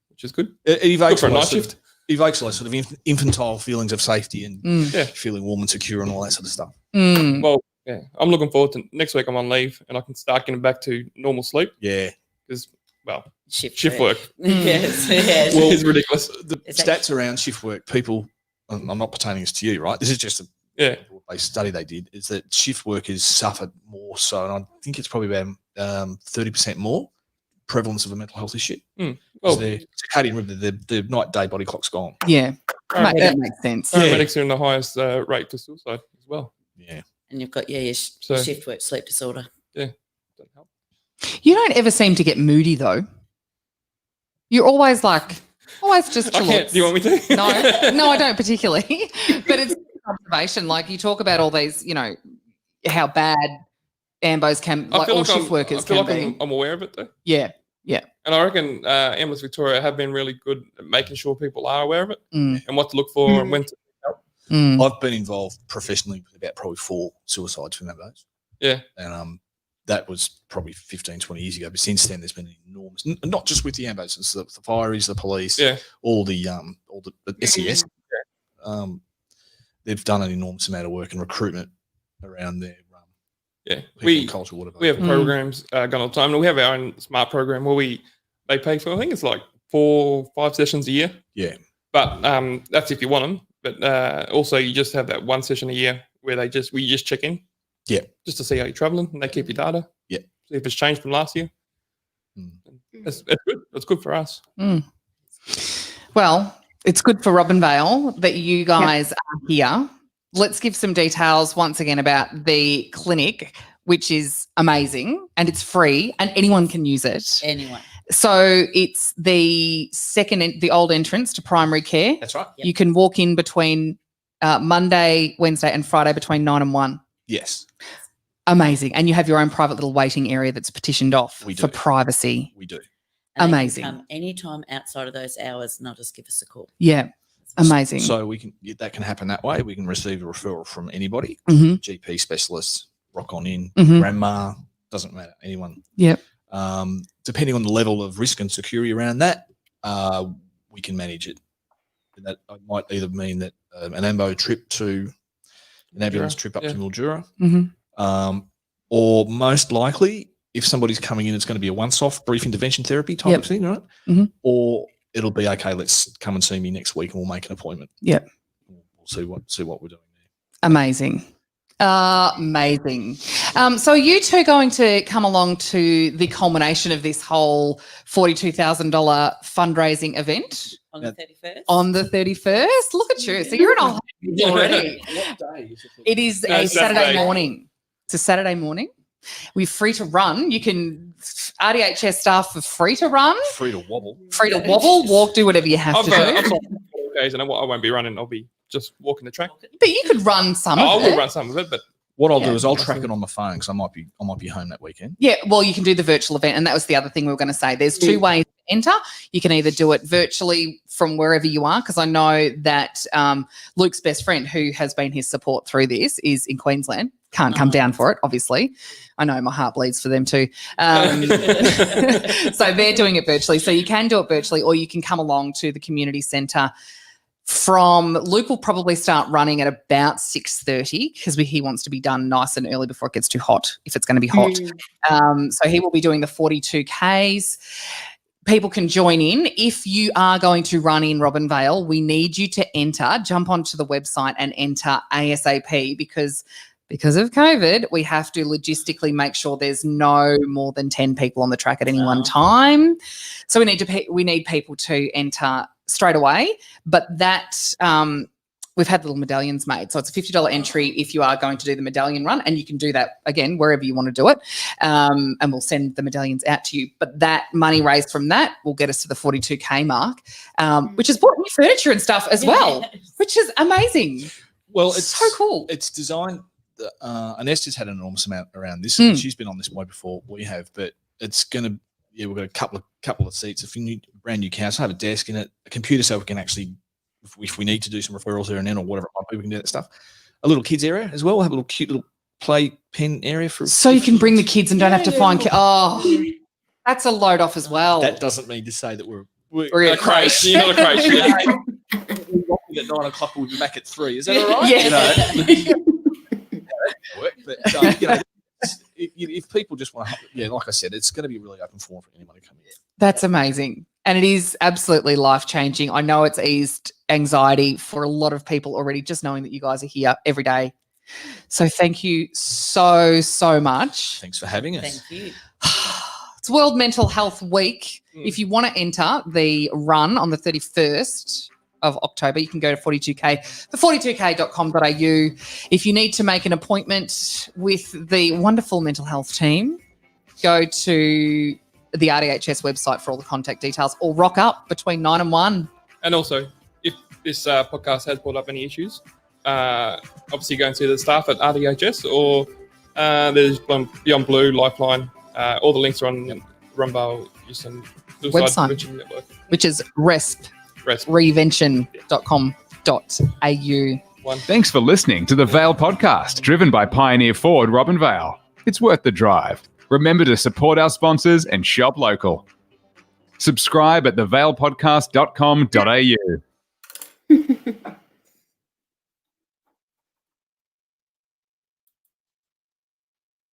Speaker 4: Which is good.
Speaker 5: It evokes
Speaker 4: good for a night shift.
Speaker 5: Evokes those sort of infantile feelings of safety and feeling warm and secure and all that sort of stuff.
Speaker 4: Well, yeah, I'm looking forward to next week. I'm on leave and I can start getting back to normal sleep.
Speaker 5: Yeah.
Speaker 4: Because, well,
Speaker 3: shift
Speaker 4: work.
Speaker 3: Yes.
Speaker 5: Well,
Speaker 4: it's ridiculous.
Speaker 5: The stats around shift work, people, I'm not pertaining this to you, right? This is just broad-based study they did, is that shift workers suffered more so, and I think it's probably about 30% more prevalence of a mental health issue.
Speaker 4: Well,
Speaker 5: Their circadian rhythm, their night-day body clock's gone.
Speaker 1: Yeah,
Speaker 4: paramedics,
Speaker 1: that makes sense.
Speaker 4: paramedics are in the highest rate for suicide as well.
Speaker 5: Yeah.
Speaker 3: And you've got your
Speaker 4: So-
Speaker 3: shift work sleep disorder.
Speaker 4: Yeah, doesn't help.
Speaker 1: You don't ever seem to get moody though. You're always just
Speaker 4: I can't. Do you want me to?
Speaker 1: no, I don't particularly. But it's observation. Like you talk about all these, how bad ambos can,
Speaker 4: I
Speaker 1: like
Speaker 4: feel
Speaker 1: all
Speaker 4: like
Speaker 1: shift workers
Speaker 4: I feel
Speaker 1: can
Speaker 4: like
Speaker 1: be.
Speaker 4: I'm aware of it though.
Speaker 1: Yeah.
Speaker 4: And I reckon Ambulance Victoria have been really good at making sure people are aware of it
Speaker 1: Mm.
Speaker 4: and what to look for and when to help.
Speaker 1: Mm.
Speaker 5: I've been involved professionally with about probably 4 suicides from those.
Speaker 4: Yeah.
Speaker 5: And that was probably 15, 20 years ago. But since then, there's been an enormous, not just with the ambos, it's the fireys, the police, all the SES. They've done an enormous amount of work and recruitment around their culture, whatever.
Speaker 4: We have programs going all the time. And we have our own smart program where they pay for, I think it's like 4 or 5 sessions a year.
Speaker 5: Yeah.
Speaker 4: But that's if you want them. But also you just have that 1 session a year where we just check in.
Speaker 5: Yeah.
Speaker 4: Just to see how you're traveling and they keep your data.
Speaker 5: Yeah.
Speaker 4: See if it's changed from last year. That's good. That's good for us.
Speaker 1: Well, it's good for Robinvale that you guys are here. Let's give some details once again about the clinic, which is amazing and it's free and anyone can use it.
Speaker 3: Anyone.
Speaker 1: So it's the old entrance to primary care.
Speaker 5: That's right.
Speaker 1: You can walk in between Monday, Wednesday and Friday between 9 and 1.
Speaker 5: Yes.
Speaker 1: Amazing. And you have your own private little waiting area that's petitioned off for privacy.
Speaker 5: We do.
Speaker 3: And
Speaker 1: Amazing.
Speaker 3: They can come anytime outside of those hours, not just give us a call.
Speaker 1: Yeah. Amazing.
Speaker 5: So that can happen that way. We can receive a referral from anybody,
Speaker 1: Mhm.
Speaker 5: GP specialist, rock on in,
Speaker 1: Mhm.
Speaker 5: grandma, doesn't matter, anyone.
Speaker 1: Yep.
Speaker 5: Depending on the level of risk and security around that, we can manage it. And that might either mean that an ambulance trip to Mildura, or most likely, if somebody's coming in, it's going to be a once-off brief intervention therapy type of thing, right?
Speaker 1: Mhm.
Speaker 5: Or it'll be, okay, let's come and see me next week and we'll make an appointment.
Speaker 1: Yep.
Speaker 5: We'll see what we're doing there.
Speaker 1: Amazing. Amazing. So are you two going to come along to the culmination of this whole $42,000 fundraising event
Speaker 3: On the 31st?
Speaker 1: on the 31st? Look at you. So you're in a whole already.
Speaker 5: What day is it?
Speaker 1: It is a Saturday morning. It's a Saturday morning. We're free to run. You can RDHS staff are free to run,
Speaker 5: Free to wobble.
Speaker 1: free to wobble, walk, do whatever you have
Speaker 4: I've
Speaker 1: to
Speaker 4: got
Speaker 1: do.
Speaker 4: occasion and I won't be running. I'll be just walking the track.
Speaker 1: But you could run some
Speaker 4: I
Speaker 1: of
Speaker 4: will
Speaker 1: it.
Speaker 4: run some of it, but
Speaker 5: What I'll
Speaker 1: Yeah.
Speaker 5: do is I'll track it on my phone because I might be home that weekend.
Speaker 1: Yeah, well, you can do the virtual event, and that was the other thing we were going to say. There's 2 ways to enter. You can either do it virtually from wherever you are, because I know that Luke's best friend, who has been his support through this, is in Queensland. Can't come down for it, obviously. I know my heart bleeds for them too. So they're doing it virtually. So you can do it virtually, or you can come along to the community centre. Luke will probably start running at about 6:30 because he wants to be done nice and early before it gets too hot, if it's going to be hot. So he will be doing the 42 Ks. People can join in. If you are going to run in Robinvale, we need you to enter, jump onto the website and enter ASAP because of COVID, we have to logistically make sure there's no more than 10 people on the track at any one time. So we need people to enter straight away, but that we've had little medallions made. So it's a $50 entry if you are going to do the medallion run, and you can do that again wherever you want to do it. And we'll send the medallions out to you. But that money raised from that will get us to the 42K mark, which has bought new furniture and stuff as well, which is amazing.
Speaker 5: Well, it's
Speaker 1: so cool.
Speaker 5: It's designed. Anesta's had an enormous amount around this. And she's been on this way before we have, but it's going to. Yeah, we've got a couple of seats. If you need a brand new couch, have a desk in it, a computer so we can actually, if we need to do some referrals there and then or whatever, we can do that stuff. A little kids area as well. We'll have a little cute little play pen area for.
Speaker 1: So you can bring the kids and don't have to find. That's a load off as well.
Speaker 5: That doesn't mean to say that we're
Speaker 1: a
Speaker 4: crash. You're not a crash.
Speaker 5: At 9 o'clock, we'll be back at 3. Is that all right?
Speaker 1: Yeah.
Speaker 5: But if people just want to, like I said, it's going to be really open forum for anyone to come in.
Speaker 1: That's amazing. And it is absolutely life-changing. I know it's eased anxiety for a lot of people already, just knowing that you guys are here every day. So thank you so much.
Speaker 5: Thanks for having us.
Speaker 3: Thank you.
Speaker 1: It's World Mental Health Week. If you want to enter the run on the 31st of October, you can go to 42k, the 42k.com.au. If you need to make an appointment with the wonderful mental health team, go to the RDHS website for all the contact details, or rock up between 9 and 1.
Speaker 4: And also, if this podcast has brought up any issues, obviously go and see the staff at RDHS, or there's Beyond Blue, Lifeline. All the links are on Robinvale Eastern
Speaker 1: Website,
Speaker 4: Prevention Network,
Speaker 1: which is R.E.S.P.
Speaker 4: R.E.S.P.
Speaker 1: Revention.com.au.
Speaker 2: Thanks for listening to the Vale podcast, driven by Pioneer Ford Robinvale. It's worth the drive. Remember to support our sponsors and shop local. Subscribe at thevalepodcast.com.au.